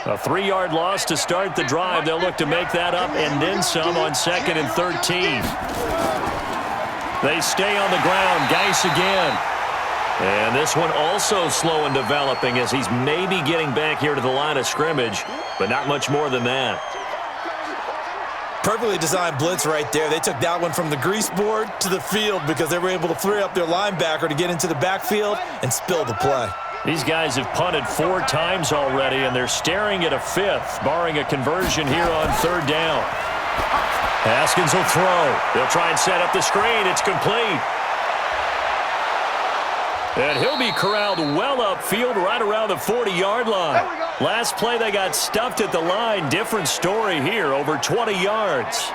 A 3-yard loss to start the drive. They'll look to make that up and then some on 2nd and 13. They stay on the ground. Geis again. And this one also slow in developing as he's maybe getting back here to the line of scrimmage, but not much more than that. Perfectly designed blitz right there. They took that one from the grease board to the field because they were able to free up their linebacker to get into the backfield and spill the play. These guys have punted 4 times already, and they're staring at a 5th, barring a conversion here on 3rd down. Haskins will throw. They'll try and set up the screen. It's complete. And he'll be corralled well upfield right around the 40-yard line. Last play, they got stuffed at the line. Different story here, over 20 yards.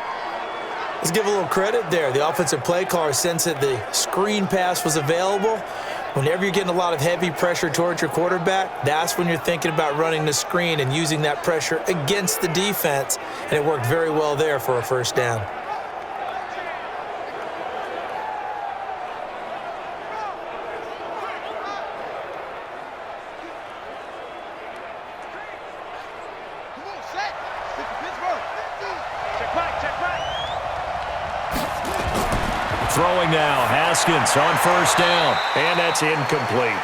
Let's give a little credit there. The offensive play caller sensed that the screen pass was available. Whenever you're getting a lot of heavy pressure towards your quarterback, that's when you're thinking about running the screen and using that pressure against the defense. And it worked very well there for a 1st down. Throwing now, Haskins on 1st down, and that's incomplete.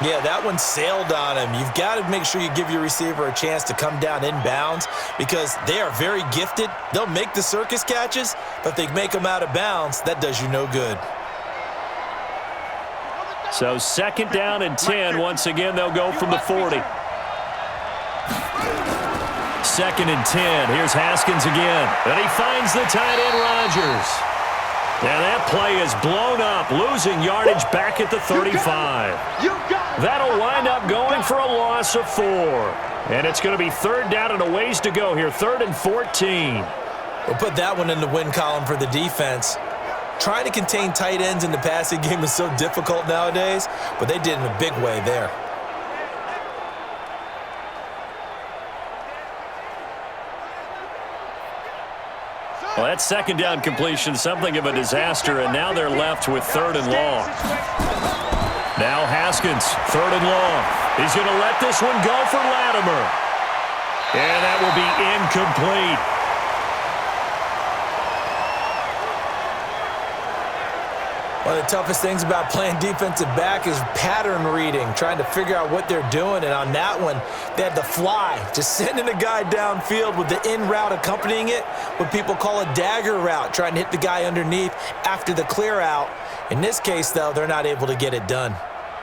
Yeah, that one sailed on him. You've got to make sure you give your receiver a chance to come down inbounds because they are very gifted. They'll make the circus catches, but if they make them out of bounds, that does you no good. So 2nd down and 10. Once again, they'll go from the 40. 2nd and 10. Here's Haskins again. And he finds the tight end, Rodgers. And that play is blown up, losing yardage back at the 35. That'll wind up going for a loss of 4. And it's going to be 3rd down and a ways to go here, 3rd and 14. We'll put that one in the win column for the defense. Trying to contain tight ends in the passing game is so difficult nowadays, but they did in a big way there. Well, that 2nd down completion, something of a disaster, and now they're left with 3rd and long. Now Haskins, 3rd and long. He's going to let this one go for Latimer. And that will be incomplete. One of the toughest things about playing defensive back is pattern reading, trying to figure out what they're doing. And on that one, they had the fly, just sending a guy downfield with the in route accompanying it, what people call a dagger route, trying to hit the guy underneath after the clear out. In this case, though, they're not able to get it done.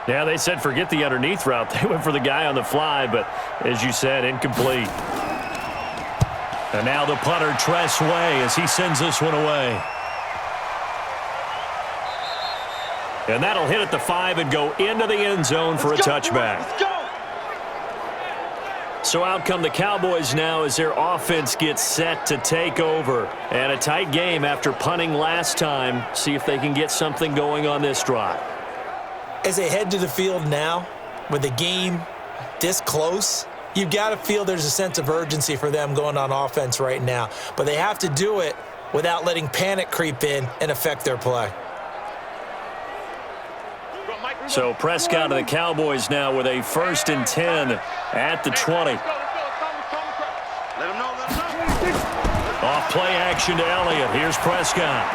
Yeah, they said forget the underneath route. They went for the guy on the fly, but as you said, incomplete. And now the punter, Tress Way, as he sends this one away. And that'll hit at the 5 and go into the end zone for a touchback. So out come the Cowboys now as their offense gets set to take over. And a tight game after punting last time. See if they can get something going on this drive. As they head to the field now, with the game this close, you've got to feel there's a sense of urgency for them going on offense right now. But they have to do it without letting panic creep in and affect their play. So Prescott of the Cowboys now with a 1st and 10 at the 20. Off play action to Elliott. Here's Prescott.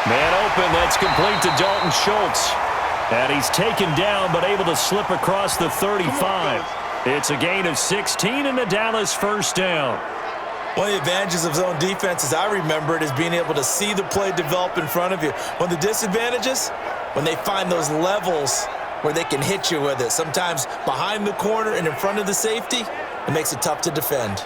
Man open, that's complete to Dalton Schultz. And he's taken down but able to slip across the 35. It's a gain of 16 and a Dallas 1st down. One of the advantages of zone defense, as I remember it, is being able to see the play develop in front of you. One of the disadvantages, when they find those levels where they can hit you with it, sometimes behind the corner and in front of the safety, it makes it tough to defend.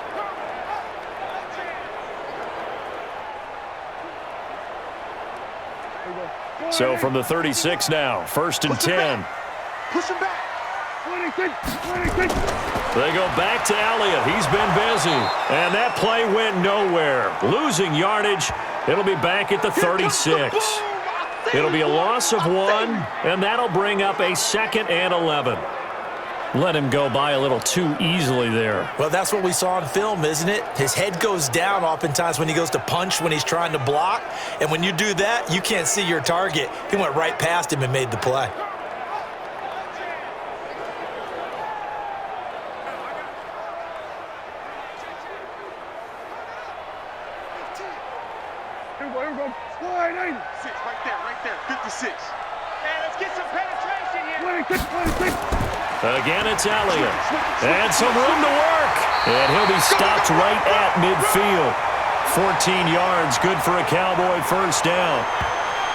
So from the 36 now, 1st and 10. Push him back. They go back to Elliott. He's been busy. And that play went nowhere. Losing yardage. It'll be back at the 36. It'll be a loss of 1, and that'll bring up a 2nd and 11. Let him go by a little too easily there. Well, that's what we saw on film, isn't it? His head goes down oftentimes when he goes to punch, when he's trying to block. And when you do that, you can't see your target. He went right past him and made the play. Here we go. Slide 80. Right there. 56. Hey, let's get some penetration here. 26. Again, it's Elliott. And some room to work. And he'll be stopped right at midfield. 14 yards, good for a Cowboy 1st down.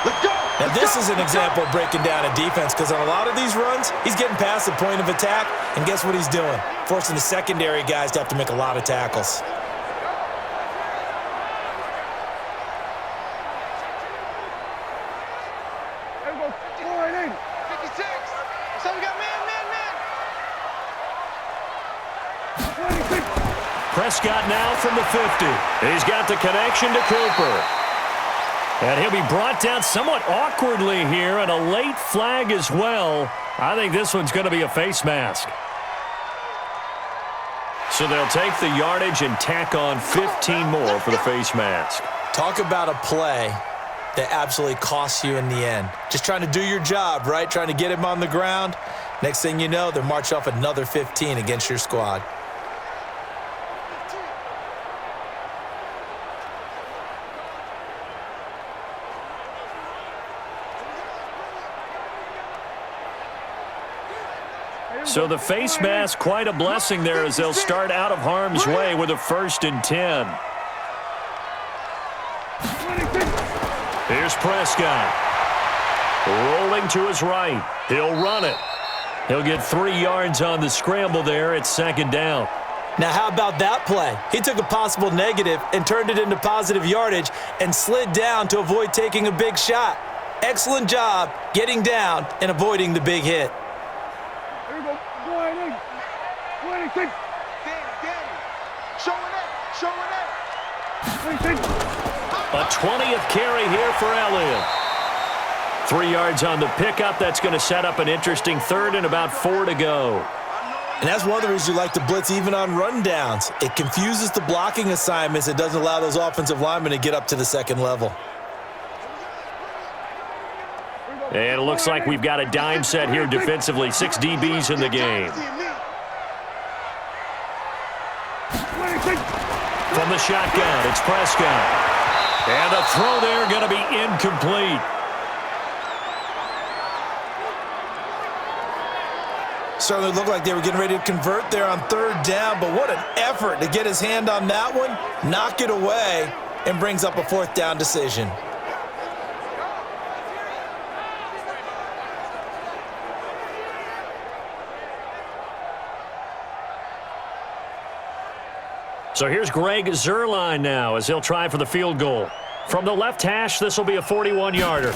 Let's go. Now, this is an example of breaking down a defense, because on a lot of these runs, he's getting past the point of attack, and guess what he's doing? Forcing the secondary guys to have to make a lot of tackles. Here we go. Slide 80. 56. So we got man. 26. Prescott now from the 50. He's got the connection to Cooper. And he'll be brought down somewhat awkwardly here, and a late flag as well. I think this one's going to be a face mask. So they'll take the yardage and tack on 15 more for the face mask. Talk about a play that absolutely costs you in the end. Just trying to do your job, right? Trying to get him on the ground. Next thing you know, they're marching off another 15 against your squad. So the face mask, quite a blessing there as they'll start out of harm's way with a 1st and 10. Here's Prescott. Rolling to his right. He'll run it. He'll get 3 yards on the scramble there. It's 2nd down. Now, how about that play? He took a possible negative and turned it into positive yardage and slid down to avoid taking a big shot. Excellent job getting down and avoiding the big hit. There you go. Go ahead in. Go ahead and take. Danny. Showing up. A 20th carry here for Elliott. 3 yards on the pickup. That's going to set up an interesting 3rd and about 4 to go. And that's one of the reasons you like to blitz even on rundowns. It confuses the blocking assignments. It doesn't allow those offensive linemen to get up to the 2nd level. And it looks like we've got a dime set here defensively. 6 DBs in the game. From the shotgun, it's Prescott. And the throw there going to be incomplete. Certainly looked like they were getting ready to convert there on 3rd down, but what an effort to get his hand on that one, knock it away, and brings up a 4th down decision. So here's Greg Zuerlein now as he'll try for the field goal. From the left hash, this will be a 41-yarder.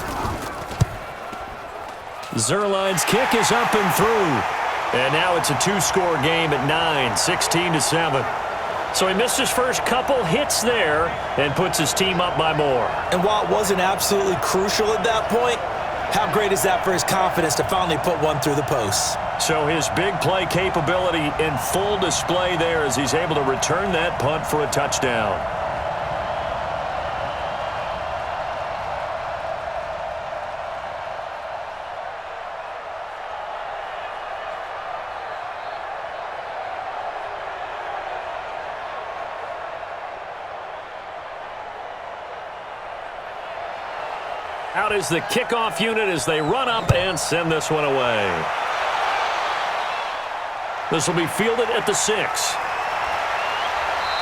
Zuerlein's kick is up and through. And now it's a 2-score game at 9, 16-7. So he missed his first couple hits there and puts his team up by more. And while it wasn't absolutely crucial at that point, how great is that for his confidence to finally put one through the posts? So his big play capability in full display there as he's able to return that punt for a touchdown. Out is the kickoff unit as they run up and send this one away. This will be fielded at the 6.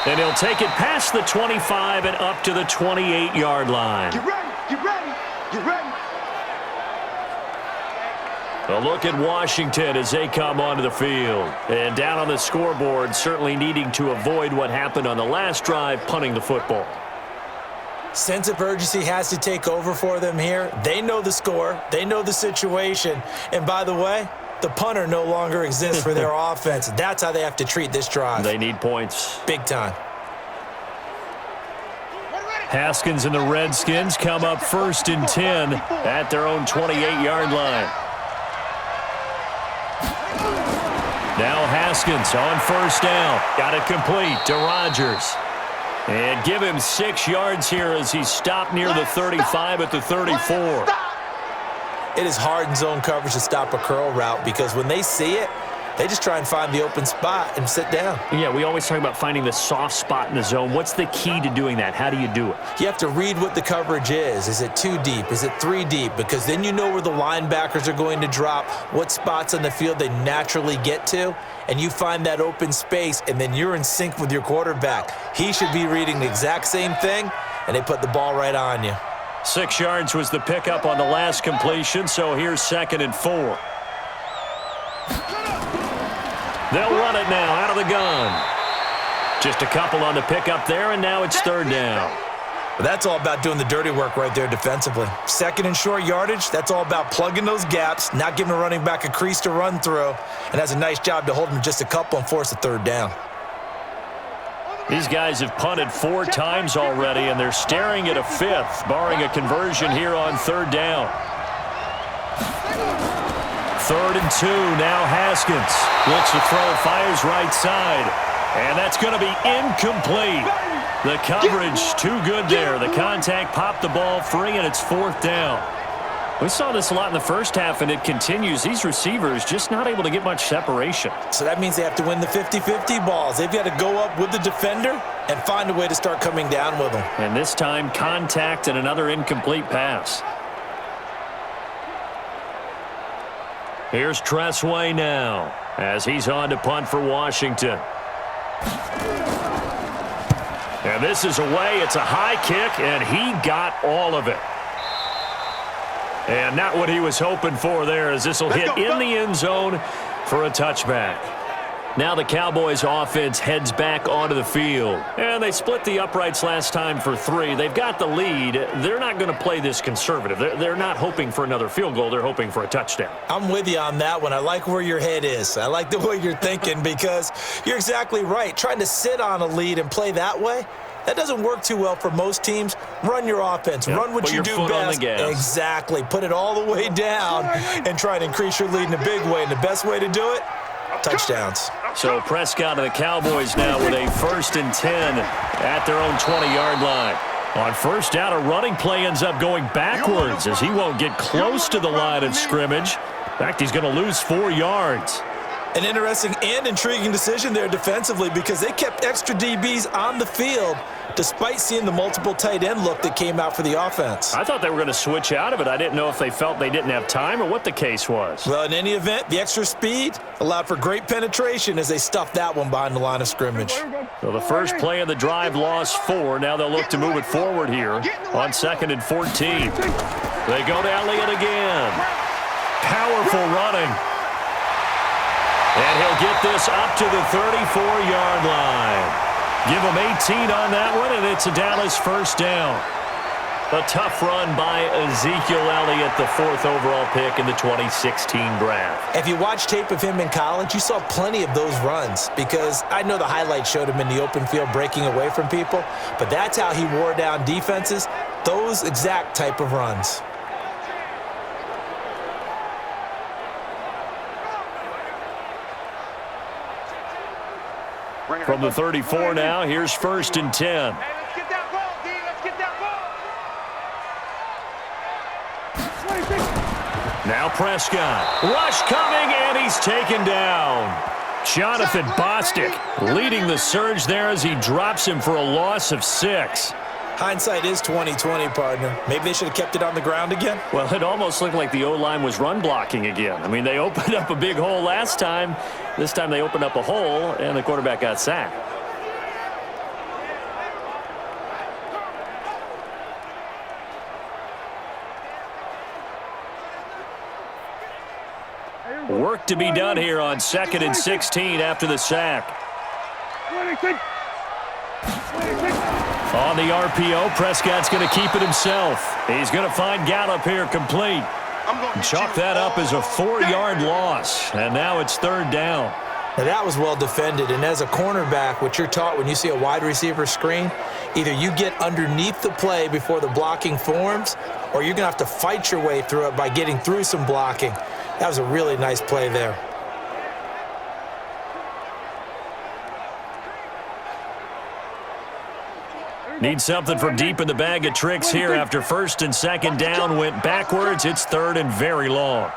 And he'll take it past the 25 and up to the 28-yard line. Get ready. Get ready. Get ready. A look at Washington as they come onto the field. And down on the scoreboard, certainly needing to avoid what happened on the last drive, punting the football. Sense of urgency has to take over for them here. They know the score. They know the situation. And by the way, the punter no longer exists for their offense. That's how they have to treat this drive. They need points. Big time. Haskins and the Redskins come up 1st and 10 at their own 28-yard line. Now Haskins on 1st down. Got it complete to Rodgers. And give him 6 yards here as he stopped near the 35 at the 34. It is hard in zone coverage to stop a curl route because when they see it, they just try and find the open spot and sit down. Yeah, we always talk about finding the soft spot in the zone. What's the key to doing that? How do you do it? You have to read what the coverage is. Is it 2 deep? Is it 3 deep? Because then you know where the linebackers are going to drop, what spots on the field they naturally get to, and you find that open space, and then you're in sync with your quarterback. He should be reading the exact same thing, and they put the ball right on you. 6 yards was the pickup on the last completion, so here's 2nd and 4. They'll run it now out of the gun. Just a couple on the pickup there, and now it's 3rd down. But that's all about doing the dirty work right there defensively. 2nd and short yardage, that's all about plugging those gaps, not giving a running back a crease to run through, and has a nice job to hold him just a couple and force a 3rd down. These guys have punted 4 times already, and they're staring at a 5th, barring a conversion here on 3rd down. 3rd and 2, now Haskins. Looks to throw, fires right side. And that's going to be incomplete. The coverage too good there. The contact popped the ball free, and it's 4th down. We saw this a lot in the first half, and it continues. These receivers just not able to get much separation. So that means they have to win the 50-50 balls. They've got to go up with the defender and find a way to start coming down with them. And this time, contact and another incomplete pass. Here's Tressway now as he's on to punt for Washington. And this is away. It's a high kick, and he got all of it. And not what he was hoping for there, as this will hit in the end zone for a touchback. Now the Cowboys offense heads back onto the field. And they split the uprights last time for 3. They've got the lead. They're not going to play this conservative. They're not hoping for another field goal. They're hoping for a touchdown. I'm with you on that one. I like where your head is. I like the way you're thinking because you're exactly right. Trying to sit on a lead and play that way, that doesn't work too well for most teams. Run your offense. Yep. Run what Put you your do foot best. on the gas. Exactly. Put it all the way down and try to increase your lead in a big way. And the best way to do it, touchdowns. So Prescott and the Cowboys now with a 1st and 10 at their own 20-yard line. On first down, a running play ends up going backwards as he won't get close to the line of scrimmage. In fact, he's going to lose 4 yards. An interesting and intriguing decision there defensively because they kept extra DBs on the field despite seeing the multiple tight end look that came out for the offense. I thought they were going to switch out of it. I didn't know if they felt they didn't have time or what the case was. Well, in any event, the extra speed allowed for great penetration as they stuffed that one behind the line of scrimmage. So the first play of the drive lost 4. Now they'll look to move it forward here on 2nd and 14. They go to Elliott again. Powerful running. And he'll get this up to the 34-yard line. Give him 18 on that one, and it's a Dallas first down. A tough run by Ezekiel Elliott, the 4th overall pick in the 2016 draft. If you watch tape of him in college, you saw plenty of those runs because I know the highlights showed him in the open field breaking away from people, but that's how he wore down defenses, those exact type of runs. From the 34 now, here's 1st and 10. Hey, let's get that ball, D. Let's get that ball. Now Prescott. Rush coming, and he's taken down. Jonathan Bostic leading the surge there as he drops him for a loss of 6. Hindsight is 20/20, partner. Maybe they should have kept it on the ground again. Well, it almost looked like the O-line was run blocking again. I mean, they opened up a big hole last time. This time they opened up a hole, and the quarterback got sacked. Work to be done here on 2nd and 16 after the sack. On the RPO, Prescott's going to keep it himself. He's going to find Gallup here complete. Chalk that up as a 4-yard loss, and now it's 3rd down. Now that was well defended, and as a cornerback, what you're taught when you see a wide receiver screen, either you get underneath the play before the blocking forms, or you're going to have to fight your way through it by getting through some blocking. That was a really nice play there. Need something from deep in the bag of tricks here after 1st and 2nd down went backwards. It's 3rd and very long.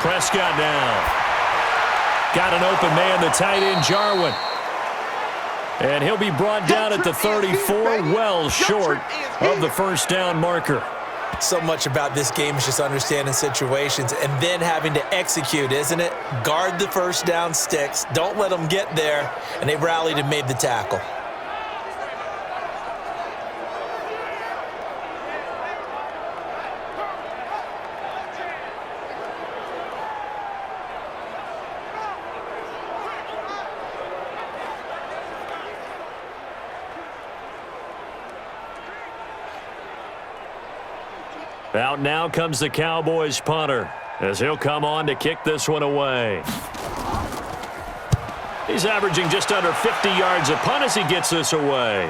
Prescott now. Got an open man, the tight end, Jarwin. And he'll be brought down at the 34, well short of the 1st down marker. So much about this game is just understanding situations and then having to execute, isn't it? Guard the 1st down sticks. Don't let them get there. And they rallied and made the tackle. Out now comes the Cowboys punter as he'll come on to kick this one away. He's averaging just under 50 yards a punt as he gets this away.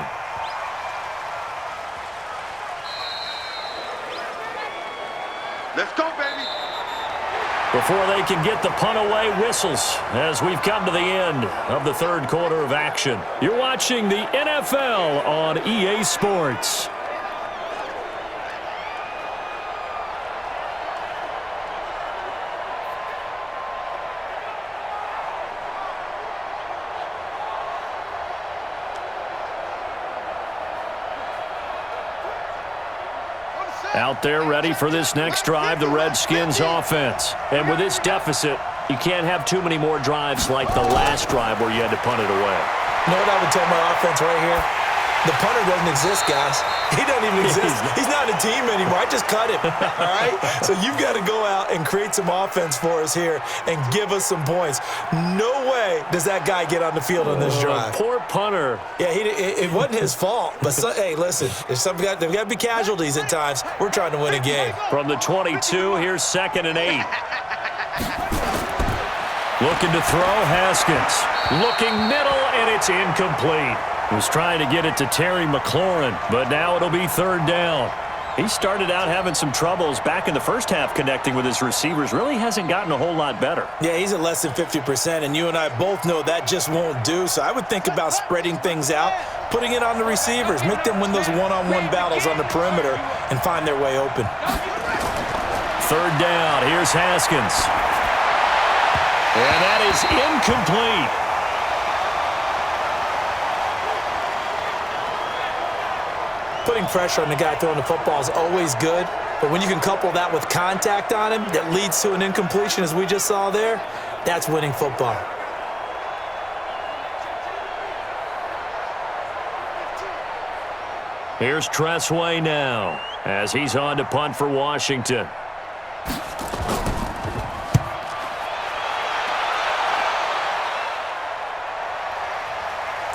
Let's go, baby. Before they can get the punt away, whistles as we've come to the end of the 3rd quarter of action. You're watching the NFL on EA Sports. Out there ready for this next drive, the Redskins offense. And with this deficit, you can't have too many more drives like the last drive where you had to punt it away. You know what I would tell my offense right here? The punter doesn't exist, guys. He doesn't even exist. He's not a team anymore. I just cut him, all right? So you've got to go out and create some offense for us here and give us some points. No way does that guy get on the field on this drive. Poor punter. Yeah, it wasn't his fault. But, hey, listen, there's got to be casualties at times. We're trying to win a game. From the 22, here's 2nd and 8. Looking to throw, Haskins. Looking middle, and it's incomplete. He was trying to get it to Terry McLaurin, but now it'll be 3rd down. He started out having some troubles back in the first half connecting with his receivers. Really hasn't gotten a whole lot better. Yeah, he's at less than 50%, and you and I both know that just won't do. So I would think about spreading things out, putting it on the receivers, make them win those one-on-one battles on the perimeter and find their way open. 3rd down. Here's Haskins. And that is incomplete. Putting pressure on the guy throwing the football is always good, but when you can couple that with contact on him that leads to an incompletion, as we just saw there, that's winning football. Here's Tressway now as he's on to punt for Washington.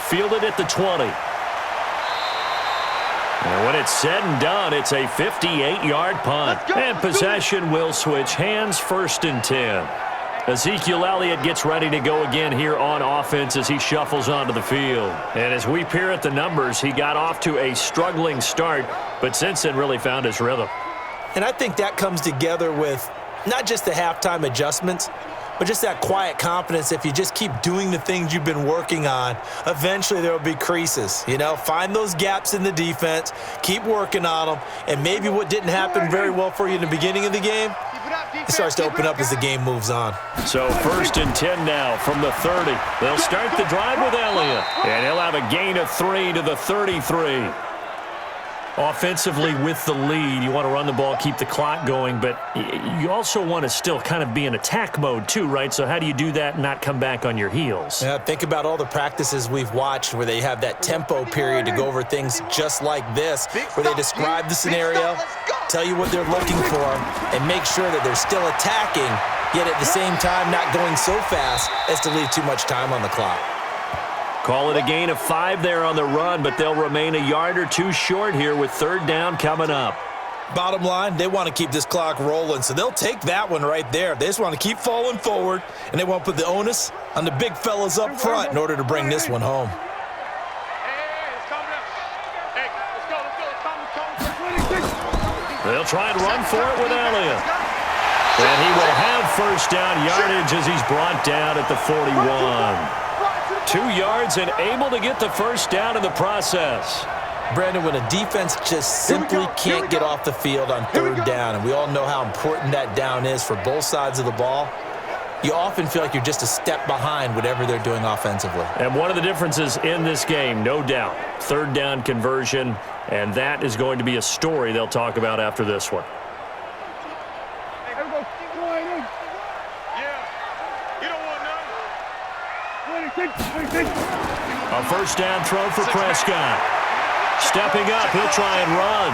Fielded at the 20. And when it's said and done, it's a 58-yard punt. And possession will switch hands, 1st and 10. Ezekiel Elliott gets ready to go again here on offense as he shuffles onto the field. And as we peer at the numbers, he got off to a struggling start, but since then really found his rhythm. And I think that comes together with not just the halftime adjustments, but just that quiet confidence. If you just keep doing the things you've been working on, eventually there will be creases. You know, find those gaps in the defense, keep working on them, and maybe what didn't happen very well for you in the beginning of the game, it starts to open up as the game moves on. So 1st and 10 now from the 30. They'll start the drive with Elliott, and he'll have a gain of 3 to the 33. Offensively with the lead, you want to run the ball, keep the clock going, but you also want to still kind of be in attack mode too, right? So how do you do that and not come back on your heels? Yeah, think about all the practices we've watched where they have that tempo period to go over things just like this, where they describe the scenario, tell you what they're looking for, and make sure that they're still attacking, yet at the same time not going so fast as to leave too much time on the clock. Call it a gain of 5 there on the run, but they'll remain a yard or two short here with 3rd down coming up. Bottom line, they want to keep this clock rolling, so they'll take that one right there. They just want to keep falling forward, and they want to put the onus on the big fellas up front in order to bring this one home. They'll try and run for it with Elliott. And he will have 1st down yardage as he's brought down at the 41. 2 yards and able to get the 1st down in the process. Brandon, when a defense just simply can't get off the field on 3rd down, and we all know how important that down is for both sides of the ball, you often feel like you're just a step behind whatever they're doing offensively. And one of the differences in this game, no doubt, 3rd down conversion, and that is going to be a story they'll talk about after this one. A 1st down throw for Prescott. Stepping up, he'll try and run.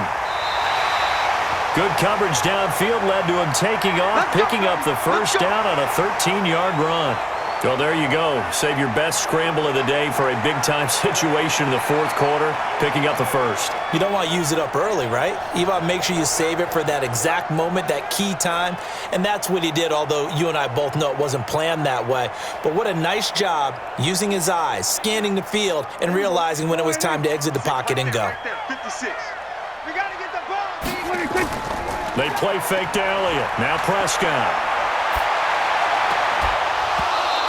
Good coverage downfield led to him taking off, picking up the 1st down on a 13-yard run. So there you go. Save your best scramble of the day for a big-time situation in the 4th quarter, picking up the 1st. You don't want to use it up early, right? You want to make sure you save it for that exact moment, that key time, and that's what he did, although you and I both know it wasn't planned that way. But what a nice job using his eyes, scanning the field, and realizing when it was time to exit the pocket and go. 56. We got to get the ball. They play fake to Elliott. Now Prescott.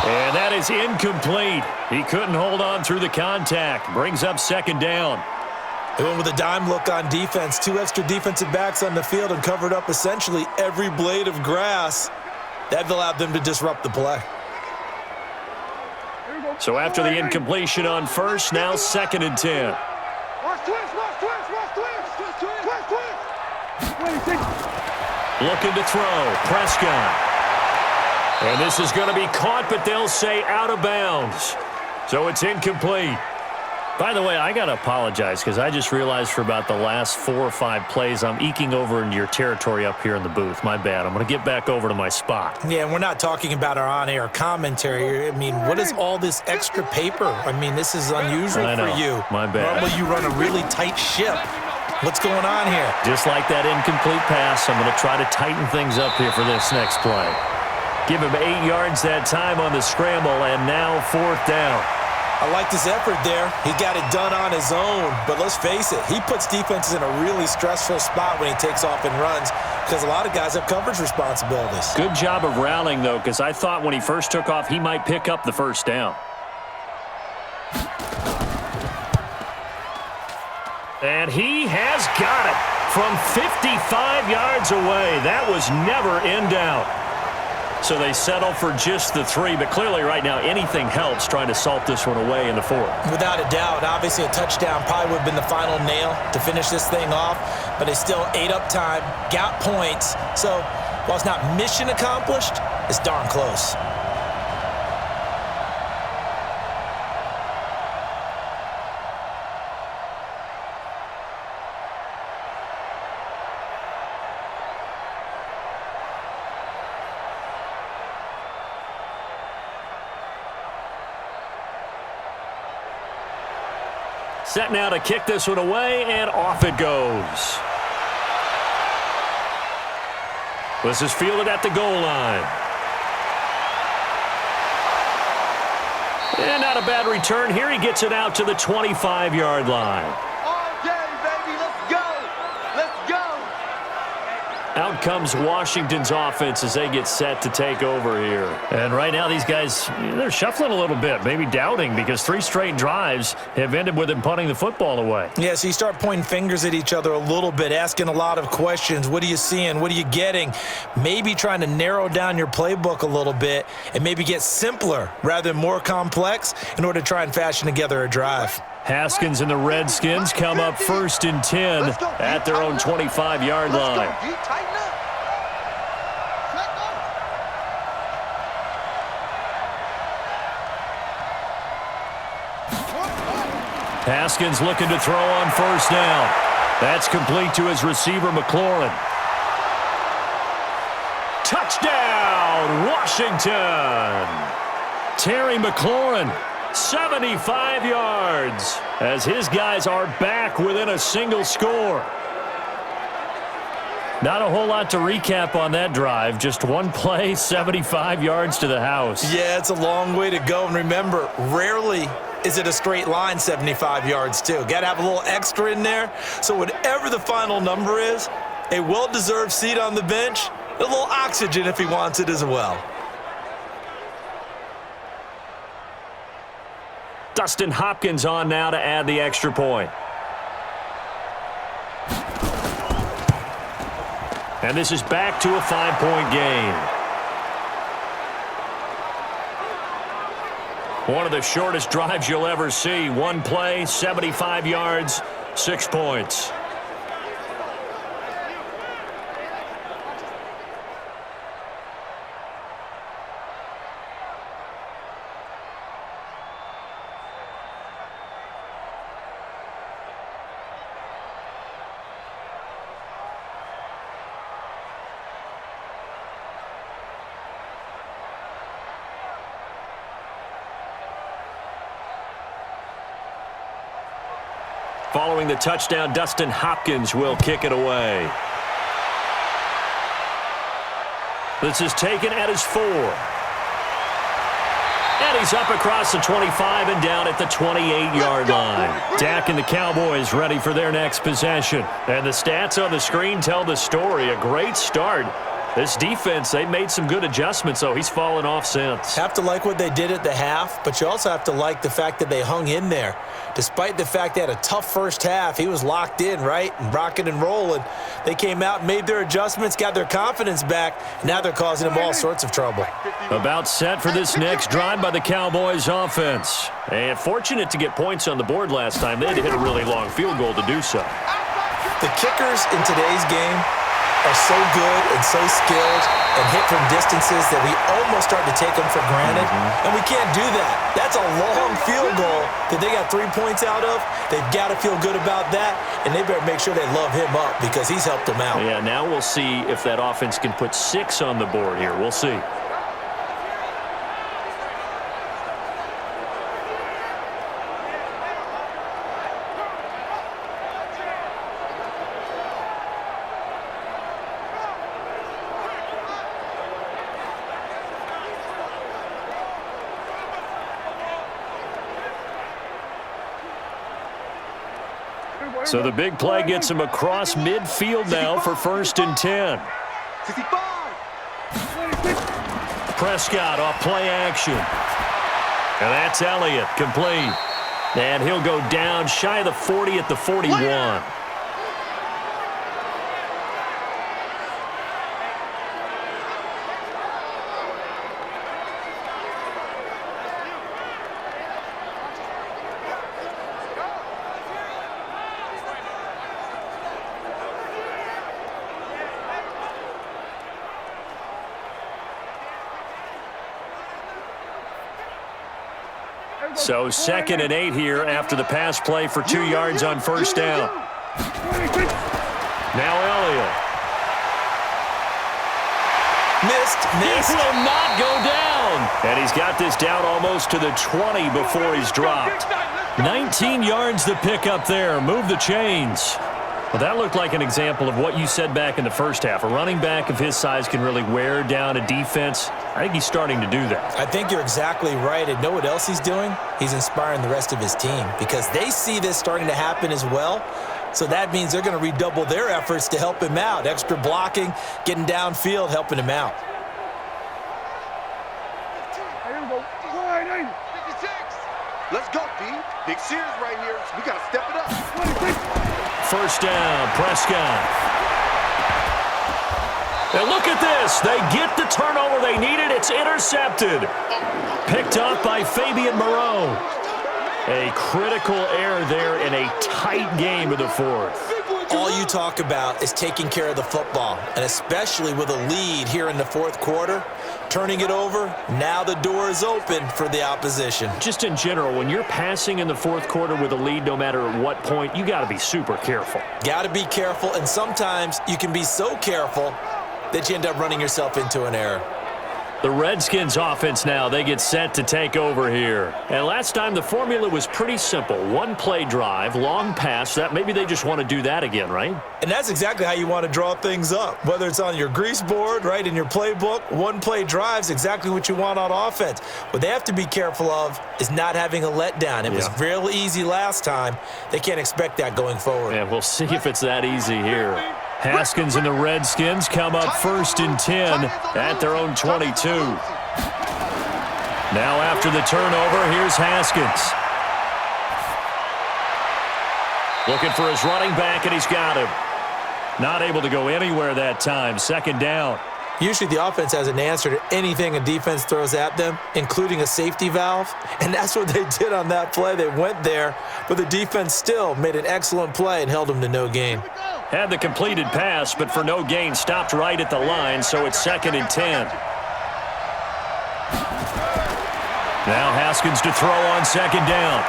And that is incomplete. He couldn't hold on through the contact. Brings up 2nd down. They went with a dime look on defense. 2 extra defensive backs on the field and covered up essentially every blade of grass. That allowed them to disrupt the play. So after the incompletion on 1st, now 2nd and 10. Looking to throw. Prescott. And this is going to be caught, but they'll say out of bounds. So it's incomplete. By the way, I got to apologize because I just realized for about the last 4 or 5 plays, I'm eking over into your territory up here in the booth. My bad. I'm going to get back over to my spot. Yeah, and we're not talking about our on-air commentary. I mean, what is all this extra paper? I mean, this is unusual for you. My bad. Normally you run a really tight ship. What's going on here? Just like that incomplete pass, I'm going to try to tighten things up here for this next play. Give him 8 yards that time on the scramble, and now 4th down. I like this effort there. He got it done on his own. But let's face it, he puts defenses in a really stressful spot when he takes off and runs because a lot of guys have coverage responsibilities. Good job of rallying, though, because I thought when he first took off, he might pick up the 1st down. And he has got it from 55 yards away. That was never in doubt. So they settle for just the 3, but clearly right now anything helps trying to salt this one away in the 4th. Without a doubt, obviously a touchdown probably would have been the final nail to finish this thing off, but they still ate up time, got points. So while it's not mission accomplished, it's darn close. Set now to kick this one away, and off it goes. This is fielded at the goal line. And not a bad return. Here he gets it out to the 25-yard line. All day, baby. Let's go. Let's go. Out comes Washington's offense as they get set to take over here. And right now these guys, they're shuffling a little bit, maybe doubting because 3 straight drives have ended with them punting the football away. Yeah, so you start pointing fingers at each other a little bit, asking a lot of questions. What are you seeing? What are you getting? Maybe trying to narrow down your playbook a little bit and maybe get simpler rather than more complex in order to try and fashion together a drive. Haskins and the Redskins come up 1st and 10 at their own 25-yard line. Haskins looking to throw on 1st down. That's complete to his receiver, McLaurin. Touchdown, Washington! Terry McLaurin, 75 yards, as his guys are back within a single score. Not a whole lot to recap on that drive. Just one play, 75 yards to the house. Yeah, it's a long way to go. And remember, rarely is it a straight line 75 yards, too. Got to have a little extra in there. So whatever the final number is, a well-deserved seat on the bench, a little oxygen if he wants it as well. Dustin Hopkins on now to add the extra point. And this is back to a 5-point game. One of the shortest drives you'll ever see. One play, 75 yards, 6 points. Following the touchdown, Dustin Hopkins will kick it away. This is taken at his 4. And he's up across the 25 and down at the 28-yard line. Dak and the Cowboys ready for their next possession. And the stats on the screen tell the story. A great start. This defense, they made some good adjustments, so he's fallen off since. Have to like what they did at the half, but you also have to like the fact that they hung in there. Despite the fact they had a tough first half, he was locked in, right, and rocking and rolling. They came out, made their adjustments, got their confidence back. Now they're causing him all sorts of trouble. About set for this next drive by the Cowboys offense. And fortunate to get points on the board last time. They had to hit a really long field goal to do so. The kickers in today's game are so good and so skilled and hit from distances that we almost start to take them for granted, and we can't do that. That's a long field goal that they got 3 points out of. They've got to feel good about that, and they better make sure they love him up because he's helped them out. Yeah, now we'll see if that offense can put 6 on the board here. We'll see. So the big play gets him across midfield now for 1st and 10. 65. Prescott off play action. And that's Elliott, complete. And he'll go down shy of the 40 at the 41. So 2nd and 8 here after the pass play for 2 yards on 1st down. Now Elliott. Missed. This will not go down. And he's got this down almost to the 20 before he's dropped. 19 yards to pick up there. Move the chains. Well, that looked like an example of what you said back in the first half. A running back of his size can really wear down a defense. I think he's starting to do that. I think you're exactly right. And know what else he's doing? He's inspiring the rest of his team because they see this starting to happen as well. So that means they're going to redouble their efforts to help him out. Extra blocking, getting downfield, helping him out. Here we go. 56. Let's go, D. Big Sears right here. We got to step it up. 26. 1st down, Prescott. And look at this. They get the turnover they needed. It's intercepted. Picked up by Fabian Moreau. A critical error there in a tight game of the 4th. All you talk about is taking care of the football, and especially with a lead here in the 4th quarter, turning it over, now the door is open for the opposition. Just in general, when you're passing in the 4th quarter with a lead, no matter at what point, you got to be super careful. Got to be careful, and sometimes you can be so careful that you end up running yourself into an error. The Redskins offense now, they get set to take over here. And last time the formula was pretty simple. 1-play drive, long pass. That maybe they just want to do that again, right? And that's exactly how you want to draw things up. Whether it's on your grease board, right, in your playbook, 1-play drive's exactly what you want on offense. What they have to be careful of is not having a letdown. It was real easy last time. They can't expect that going forward. Yeah, we'll see if it's that easy here. Haskins and the Redskins come up 1st and 10 at their own 22. Now after the turnover, here's Haskins. Looking for his running back, and he's got him. Not able to go anywhere that time. 2nd down. Usually the offense has an answer to anything a defense throws at them, including a safety valve. And that's what they did on that play. They went there, but the defense still made an excellent play and held them to no gain. Had the completed pass, but for no gain, stopped right at the line, so it's 2nd and 10. Now Haskins to throw on 2nd down.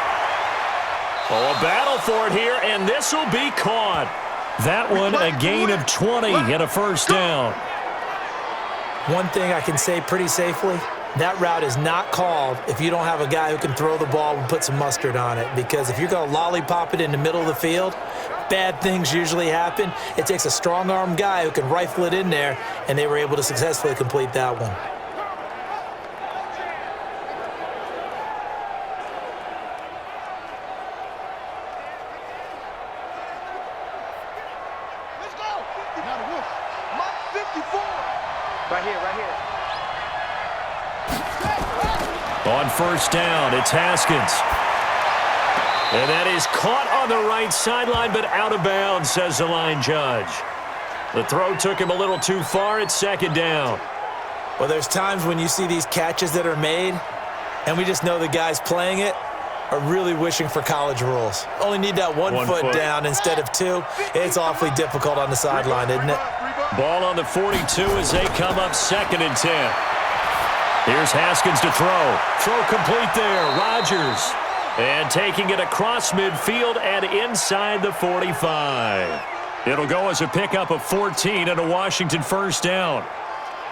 Oh, a battle for it here, and this will be caught. That one, a gain of 20 and a 1st down. One thing I can say pretty safely, that route is not called if you don't have a guy who can throw the ball and put some mustard on it. Because if you're going to lollipop it in the middle of the field, bad things usually happen. It takes a strong-arm guy who can rifle it in there, and they were able to successfully complete that one. Let's go. Now the wolf. Mark 54. Right here, right here. On 1st down, it's Haskins. And that is caught on the right sideline, but out of bounds, says the line judge. The throw took him a little too far. It's 2nd down. Well, there's times when you see these catches that are made, and we just know the guy's playing it, are really wishing for college rules. Only need that one foot down instead of two. It's awfully difficult on the sideline, isn't it? Ball on the 42 as they come up 2nd and 10. Here's Haskins to throw. Throw complete there. Rodgers. And taking it across midfield and inside the 45. It'll go as a pickup of 14 and a Washington first down.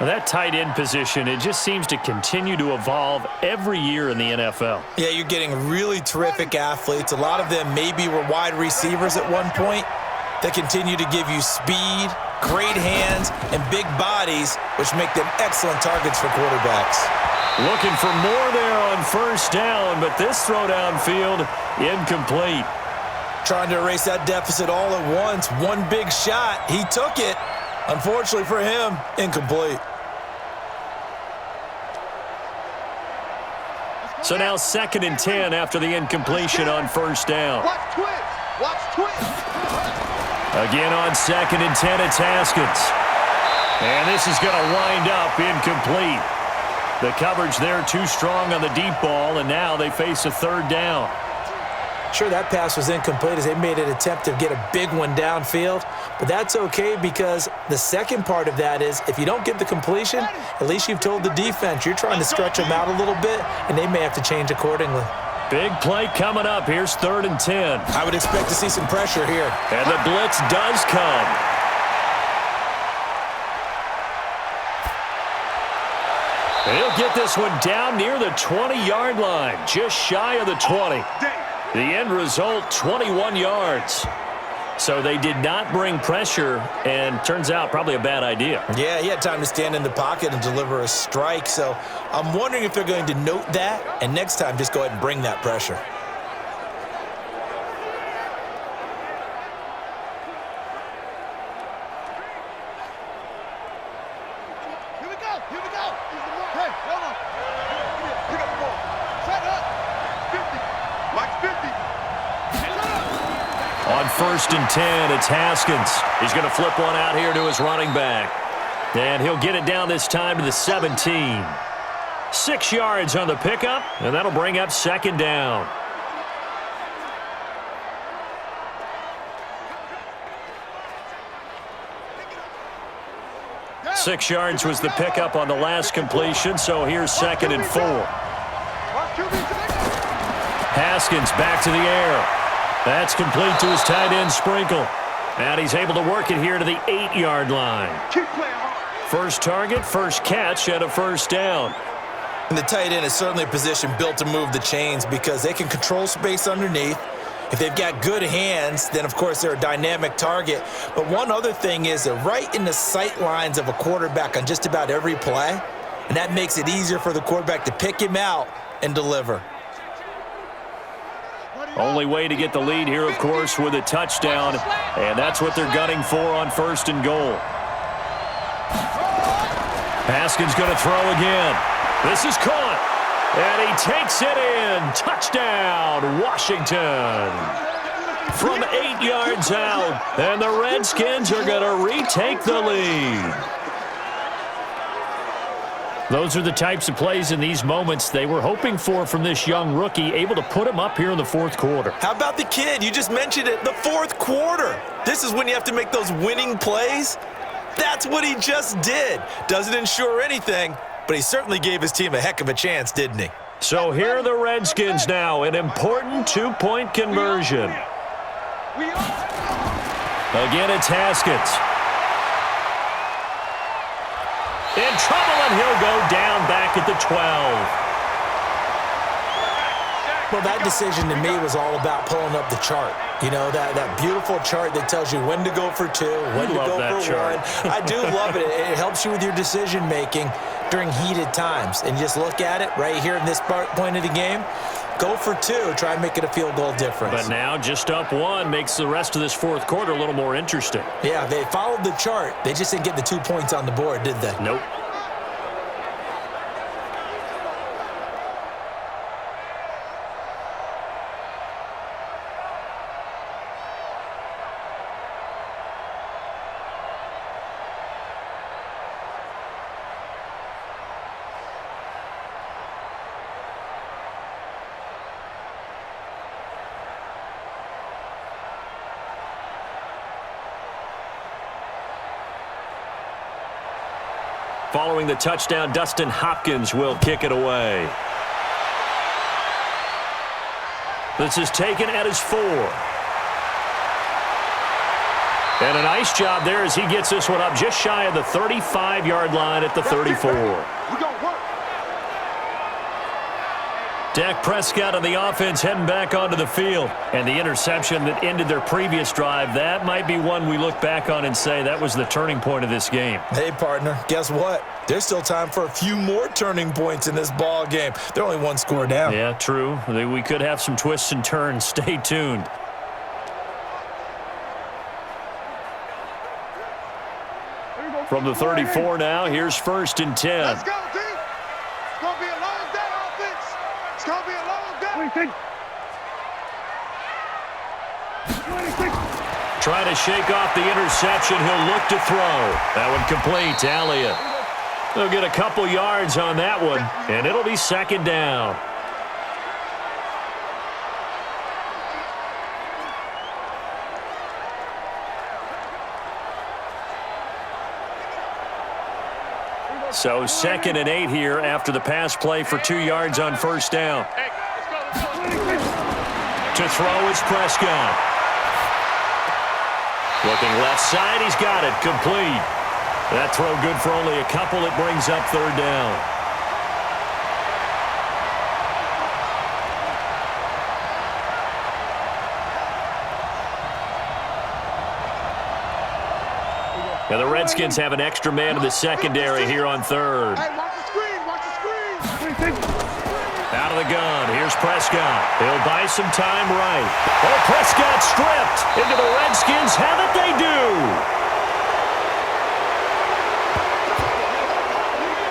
Now that tight end position, it just seems to continue to evolve every year in the NFL. Yeah, you're getting really terrific athletes. A lot of them maybe were wide receivers at one point that continue to give you speed, great hands, and big bodies, which make them excellent targets for quarterbacks. Looking for more there on first down, but this throw downfield, incomplete. Trying to erase that deficit all at once. One big shot. He took it. Unfortunately for him, incomplete. So now 2nd and 10 after the incompletion on first down. Watch twist. Watch twist. Again on 2nd and 10, it's Haskins. And this is going to wind up incomplete. The coverage there too strong on the deep ball, and now they face a 3rd down. Sure, that pass was incomplete as they made an attempt to get a big one downfield, but that's okay because the second part of that is if you don't get the completion, at least you've told the defense you're trying to stretch them out a little bit, and they may have to change accordingly. Big play coming up. Here's 3rd and 10. I would expect to see some pressure here. And the blitz does come. He'll get this one down near the 20-yard line, just shy of the 20. The end result, 21 yards. So they did not bring pressure, and turns out probably a bad idea. Yeah, he had time to stand in the pocket and deliver a strike, so I'm wondering if they're going to note that, and next time just go ahead and bring that pressure. Here we go. Here we go. Hey, hold on. Pick up the ball. Set up. 50. Watch 50. On 1st and 10, it's Haskins. He's going to flip one out here to his running back. And he'll get it down this time to the 17. 6 yards on the pickup, and that'll bring up 2nd down. Down. 6 yards was the pickup on the last completion, so here's 2nd and 4. Watch QB today. Haskins back to the air. That's complete to his tight end Sprinkle. And he's able to work it here to the 8-yard line. Keep playing hard. First target, first catch, and a first down. And the tight end is certainly a position built to move the chains because they can control space underneath. If they've got good hands, then, of course, they're a dynamic target. But one other thing is they're right in the sight lines of a quarterback on just about every play, and that makes it easier for the quarterback to pick him out and deliver. Only way to get the lead here, of course, with a touchdown, and that's what they're gunning for on 1st and goal. Haskins going to throw again. This is caught, and he takes it in. Touchdown, Washington. From 8 yards out, and the Redskins are going to retake the lead. Those are the types of plays in these moments they were hoping for from this young rookie, able to put him up here in the 4th quarter. How about the kid? You just mentioned it, the 4th quarter. This is when you have to make those winning plays. That's what he just did. Doesn't ensure anything, but he certainly gave his team a heck of a chance, didn't he? So here are the Redskins now, an important 2-point conversion. Again, it's Haskins. In trouble, and he'll go down back at the 12. Well, that decision to me was all about pulling up the chart. You know, that beautiful chart that tells you when to go for 2, when to go for 1. I do love it. It helps you with your decision-making during heated times. And just look at it right here in this point of the game. Go for 2. Try and make it a field goal difference. But now just up 1 makes the rest of this 4th quarter a little more interesting. Yeah, they followed the chart. They just didn't get the 2 points on the board, did they? Nope. Following the touchdown, Dustin Hopkins will kick it away. This is taken at his 4. And a nice job there as he gets this one up just shy of the 35-yard line at the 34. Dak Prescott on the offense heading back onto the field. And the interception that ended their previous drive, that might be one we look back on and say that was the turning point of this game. Hey, partner, guess what? There's still time for a few more turning points in this ball game. They're only one score down. Yeah, true. We could have some twists and turns. Stay tuned. From the 34 now, here's 1st and 10. Let's go, team. It's going to be a long day, offense. It's going to be a long day. 26. Trying to shake off the interception. He'll look to throw. That one complete to Elliott. They'll get a couple yards on that one, and it'll be 2nd down. So 2nd and 8 here after the pass play for 2 yards on 1st down. Hey, let's go. To throw is Prescott. Looking left side, he's got it, complete. That throw good for only a couple. It brings up 3rd down. Now the Redskins have an extra man in the secondary here on 3rd. Hey, watch the screen. Watch the screen. Out of the gun, here's Prescott. He'll buy some time right. Oh, Prescott stripped into the Redskins. Have it they do.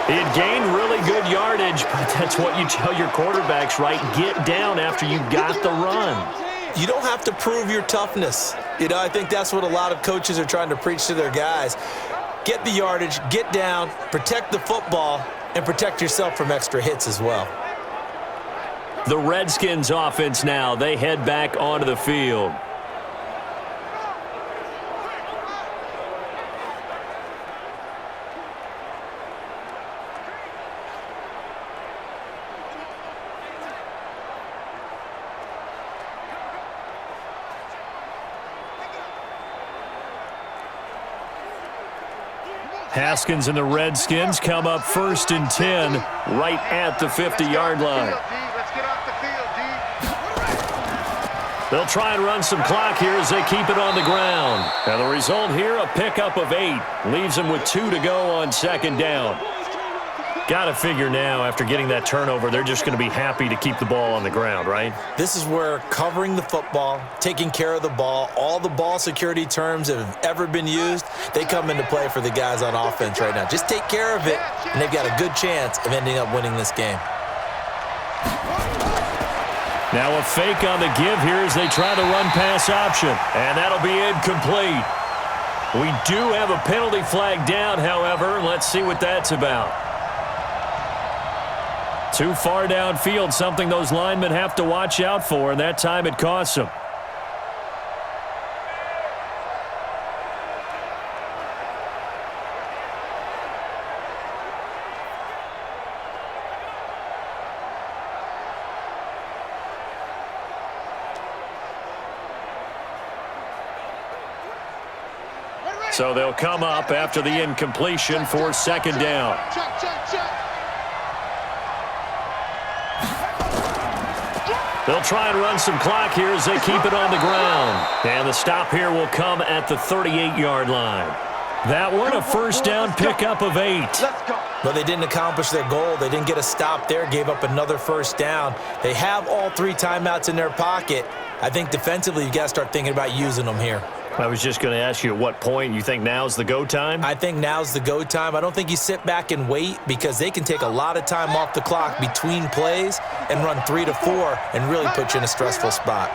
He had gained really good yardage, but that's what you tell your quarterbacks, right? Get down after you got the run. You don't have to prove your toughness. You know, I think that's what a lot of coaches are trying to preach to their guys. Get the yardage, get down, protect the football, and protect yourself from extra hits as well. The Redskins offense now, they head back onto the field. Haskins and the Redskins come up 1st and 10 right at the 50-yard line. Let's get off the field, D. They'll try and run some clock here as they keep it on the ground. And the result here, a pickup of 8. Leaves them with 2 to go on 2nd down. Got to figure now, after getting that turnover, they're just going to be happy to keep the ball on the ground, right? This is where covering the football, taking care of the ball, all the ball security terms that have ever been used, they come into play for the guys on offense right now. Just take care of it, and they've got a good chance of ending up winning this game. Now a fake on the give here as they try to run pass option. And that'll be incomplete. We do have a penalty flag down, however. Let's see what that's about. Too far downfield, something those linemen have to watch out for, and that time it costs them. So they'll come up after the incompletion for 2nd down. Check, check, check. They'll try and run some clock here as they keep it on the ground. And the stop here will come at the 38-yard line. That one, a 1st down pickup of 8. Let's go. But they didn't accomplish their goal. They didn't get a stop there, gave up another 1st down. They have all 3 timeouts in their pocket. I think defensively, you got to start thinking about using them here. I was just going to ask you at what point you think now's the go time? I think now's the go time. I don't think you sit back and wait because they can take a lot of time off the clock between plays and run 3 to 4 and really put you in a stressful spot.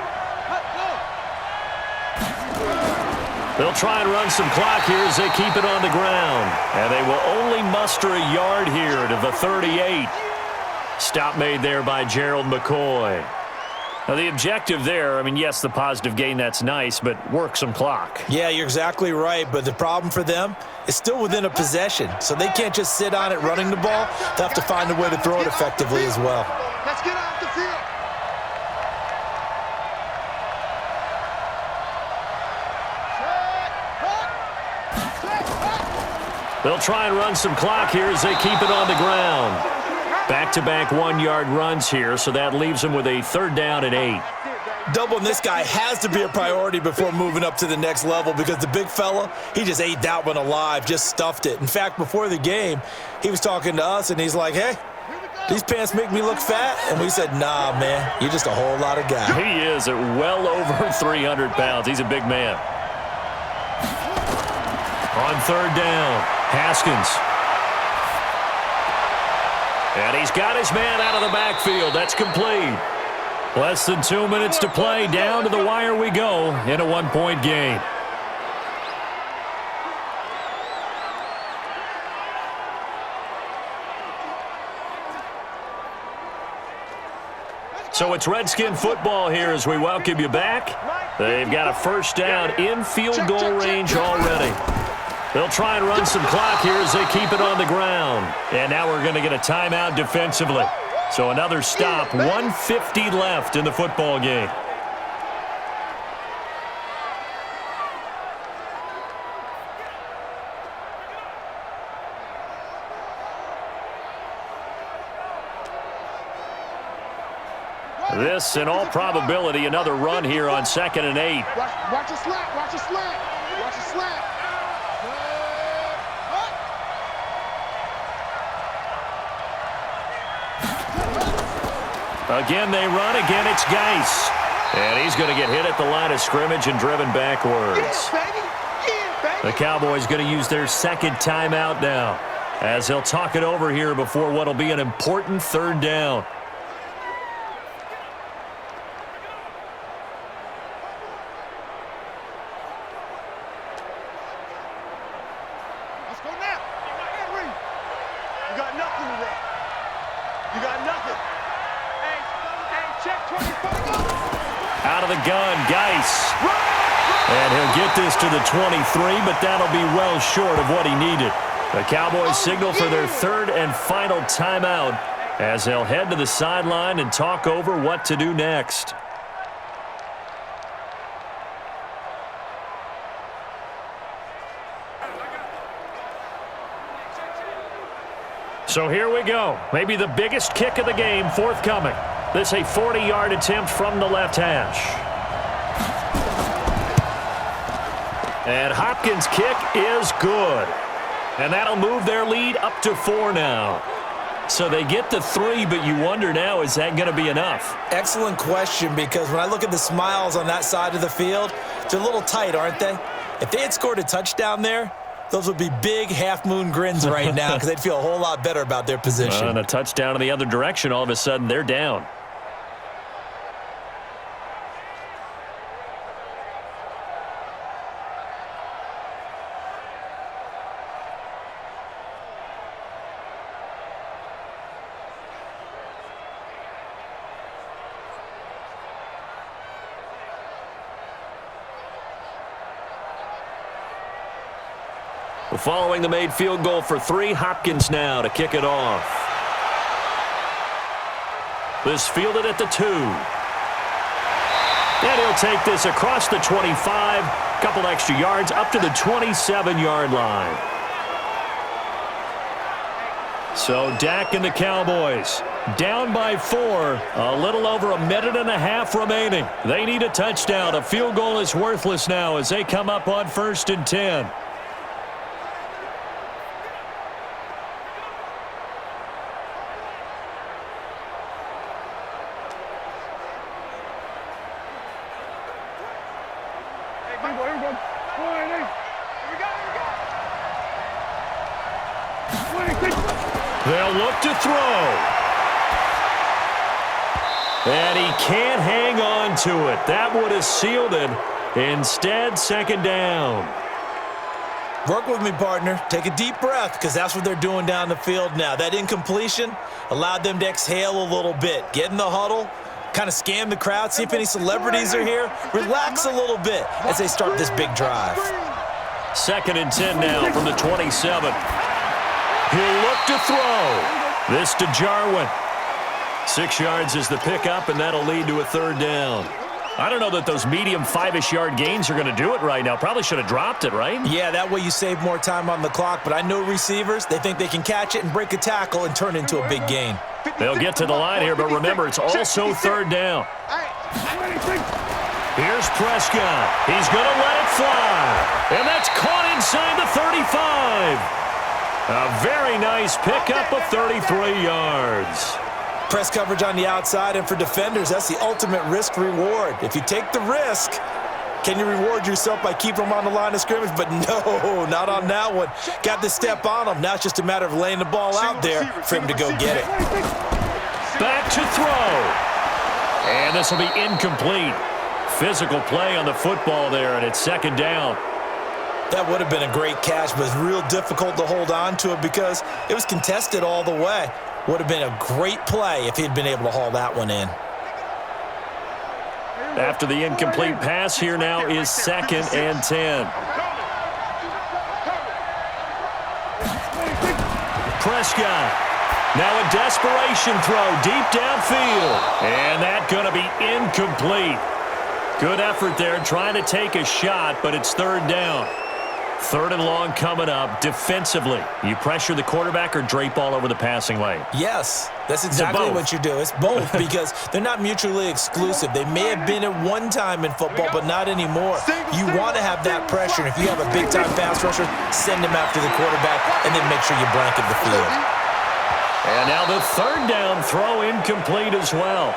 They'll try and run some clock here as they keep it on the ground. And they will only muster a yard here to the 38. Stop made there by Gerald McCoy. Now, the objective there, I mean, yes, the positive gain, that's nice, but work some clock. Yeah, you're exactly right, but the problem for them is still within a possession, so they can't just sit on it running the ball. They'll have to find a way to throw it effectively as well. Let's get off the field. They'll try and run some clock here as they keep it on the ground. Back-to-back one-yard runs here, so that leaves them with a 3rd down and 8. Doubling this guy has to be a priority before moving up to the next level because the big fella, he just ate that one alive, just stuffed it. In fact, before the game, he was talking to us, and he's like, hey, these pants make me look fat? And we said, nah, man, you're just a whole lot of guy. He is at well over 300 pounds. He's a big man. On 3rd down, Haskins. And he's got his man out of the backfield. That's complete. Less than 2 minutes to play. Down to the wire we go in a 1-point game. So it's Redskin football here as we welcome you back. They've got a 1st down in field goal range already. They'll try and run some clock here as they keep it on the ground. And now we're going to get a timeout defensively. So another stop, 1:50 left in the football game. This, in all probability, another run here on 2nd and 8. Watch a slant, watch a slant, watch a slant. Again, they run. Again, it's Geis. And he's going to get hit at the line of scrimmage and driven backwards. The Cowboys going to use their 2nd timeout now as they'll talk it over here before what will be an important 3rd down. Let's go now. Henry. You got nothing today. You got nothing. Hey, check 24. Out of the gun, Geis. And he'll get this to the 23, but that'll be well short of what he needed. The Cowboys signal for their 3rd and final timeout as they'll head to the sideline and talk over what to do next. So here we go. Maybe the biggest kick of the game forthcoming. This a 40-yard attempt from the left hash. And Hopkins' kick is good. And that'll move their lead up to 4 now. So they get to 3, but you wonder now, is that going to be enough? Excellent question, because when I look at the smiles on that side of the field, they're a little tight, aren't they? If they had scored a touchdown there, those would be big half-moon grins right now because they'd feel a whole lot better about their position. And a touchdown in the other direction, all of a sudden they're down. Following the made field goal for 3, Hopkins now to kick it off. This fielded at the 2. And he'll take this across the 25, couple extra yards up to the 27-yard line. So Dak and the Cowboys down by 4, a little over a minute and a half remaining. They need a touchdown. A field goal is worthless now as they come up on 1st and 10. They'll look to throw. And he can't hang on to it. That would have sealed it. Instead, 2nd down. Work with me, partner. Take a deep breath because that's what they're doing down the field now. That incompletion allowed them to exhale a little bit, get in the huddle, kind of scan the crowd, see if any celebrities are here. Relax a little bit as they start this big drive. 2nd and 10 now from the 27. He'll look to throw. This to Jarwin. 6 yards is the pickup, and that'll lead to a 3rd down. I don't know that those medium 5-ish yard gains are going to do it right now. Probably should have dropped it, right? Yeah, that way you save more time on the clock. But I know receivers, they think they can catch it and break a tackle and turn it into a big gain. They'll get to the line here, but remember, it's also 3rd down. Here's Prescott. He's going to let it fly. And that's caught inside the 35. A very nice pickup of 33 yards. Press coverage on the outside, and for defenders, that's the ultimate risk-reward. If you take the risk, can you reward yourself by keeping them on the line of scrimmage? But no, not on that one. Got the step on them. Now it's just a matter of laying the ball out there for him to go get it. Back to throw. And this will be incomplete. Physical play on the football there, and it's 2nd down. That would have been a great catch, but it's real difficult to hold on to it because it was contested all the way. Would have been a great play if he'd been able to haul that one in. After the incomplete pass, here now is 2nd and 10. Prescott. Now a desperation throw deep downfield. And that's going to be incomplete. Good effort there trying to take a shot, but it's 3rd down. 3rd and long coming up. Defensively, you pressure the quarterback or drape all over the passing lane? Yes, that's exactly what you do. It's both because they're not mutually exclusive. They may have been at one time in football, but not anymore. You want to have that pressure, and if you have a big-time pass rusher, send him after the quarterback, and then make sure you blanket the field. And now the 3rd down throw incomplete as well.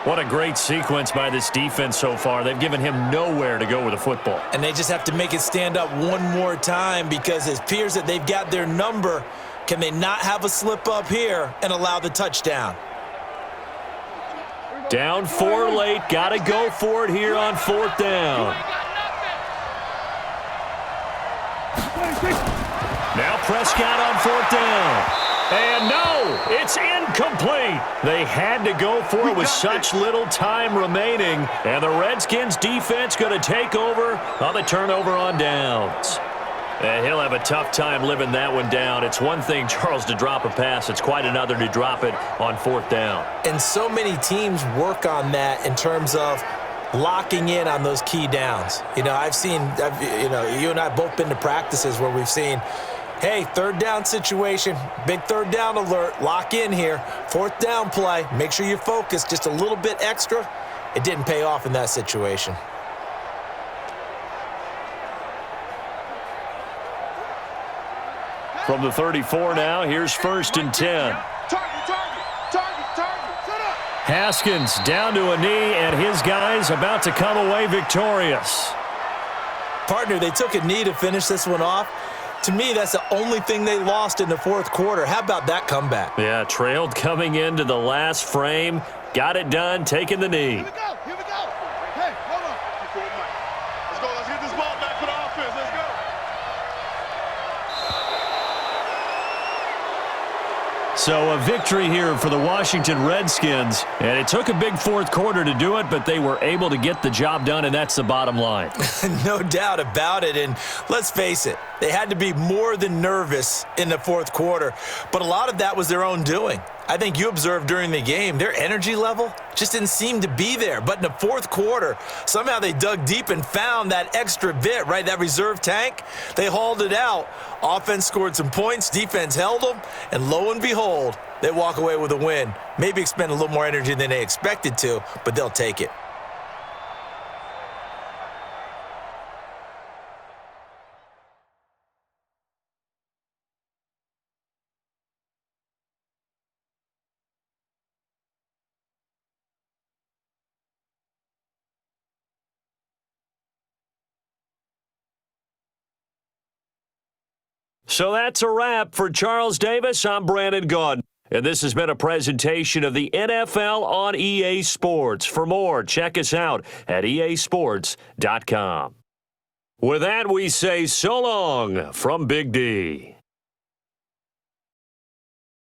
What a great sequence by this defense so far. They've given him nowhere to go with the football. And they just have to make it stand up one more time because it appears that they've got their number. Can they not have a slip up here and allow the touchdown? Down 4 late. Got to go for it here on 4th down. Now Prescott on 4th down. And no, it's incomplete. They had to go for it with such little time remaining. And the Redskins defense going to take over on the turnover on downs. And he'll have a tough time living that one down. It's one thing, Charles, to drop a pass. It's quite another to drop it on 4th down. And so many teams work on that in terms of locking in on those key downs. You know, you and I have both been to practices where we've seen, hey, 3rd down situation, big 3rd down alert, lock in here. 4th down play, make sure you focus just a little bit extra. It didn't pay off in that situation. From the 34 now, here's 1st and 10. Haskins down to a knee, and his guys about to come away victorious. Partner, they took a knee to finish this one off. To me, that's the only thing they lost in the 4th quarter. How about that comeback? Yeah, trailed coming into the last frame. Got it done, taking the knee. Here we go. Hey, hold on. Let's go. Let's get this ball back for the offense. Let's go. So a victory here for the Washington Redskins. And it took a big 4th quarter to do it, but they were able to get the job done, and that's the bottom line. No doubt about it. And let's face it, they had to be more than nervous in the 4th quarter. But a lot of that was their own doing. I think you observed during the game, their energy level just didn't seem to be there. But in the 4th quarter, somehow they dug deep and found that extra bit, right? That reserve tank. They hauled it out. Offense scored some points. Defense held them. And lo and behold, they walk away with a win. Maybe expend a little more energy than they expected to, but they'll take it. So that's a wrap for Charles Davis. I'm Brandon Gaudin. And this has been a presentation of the NFL on EA Sports. For more, check us out at easports.com. With that, we say so long from Big D.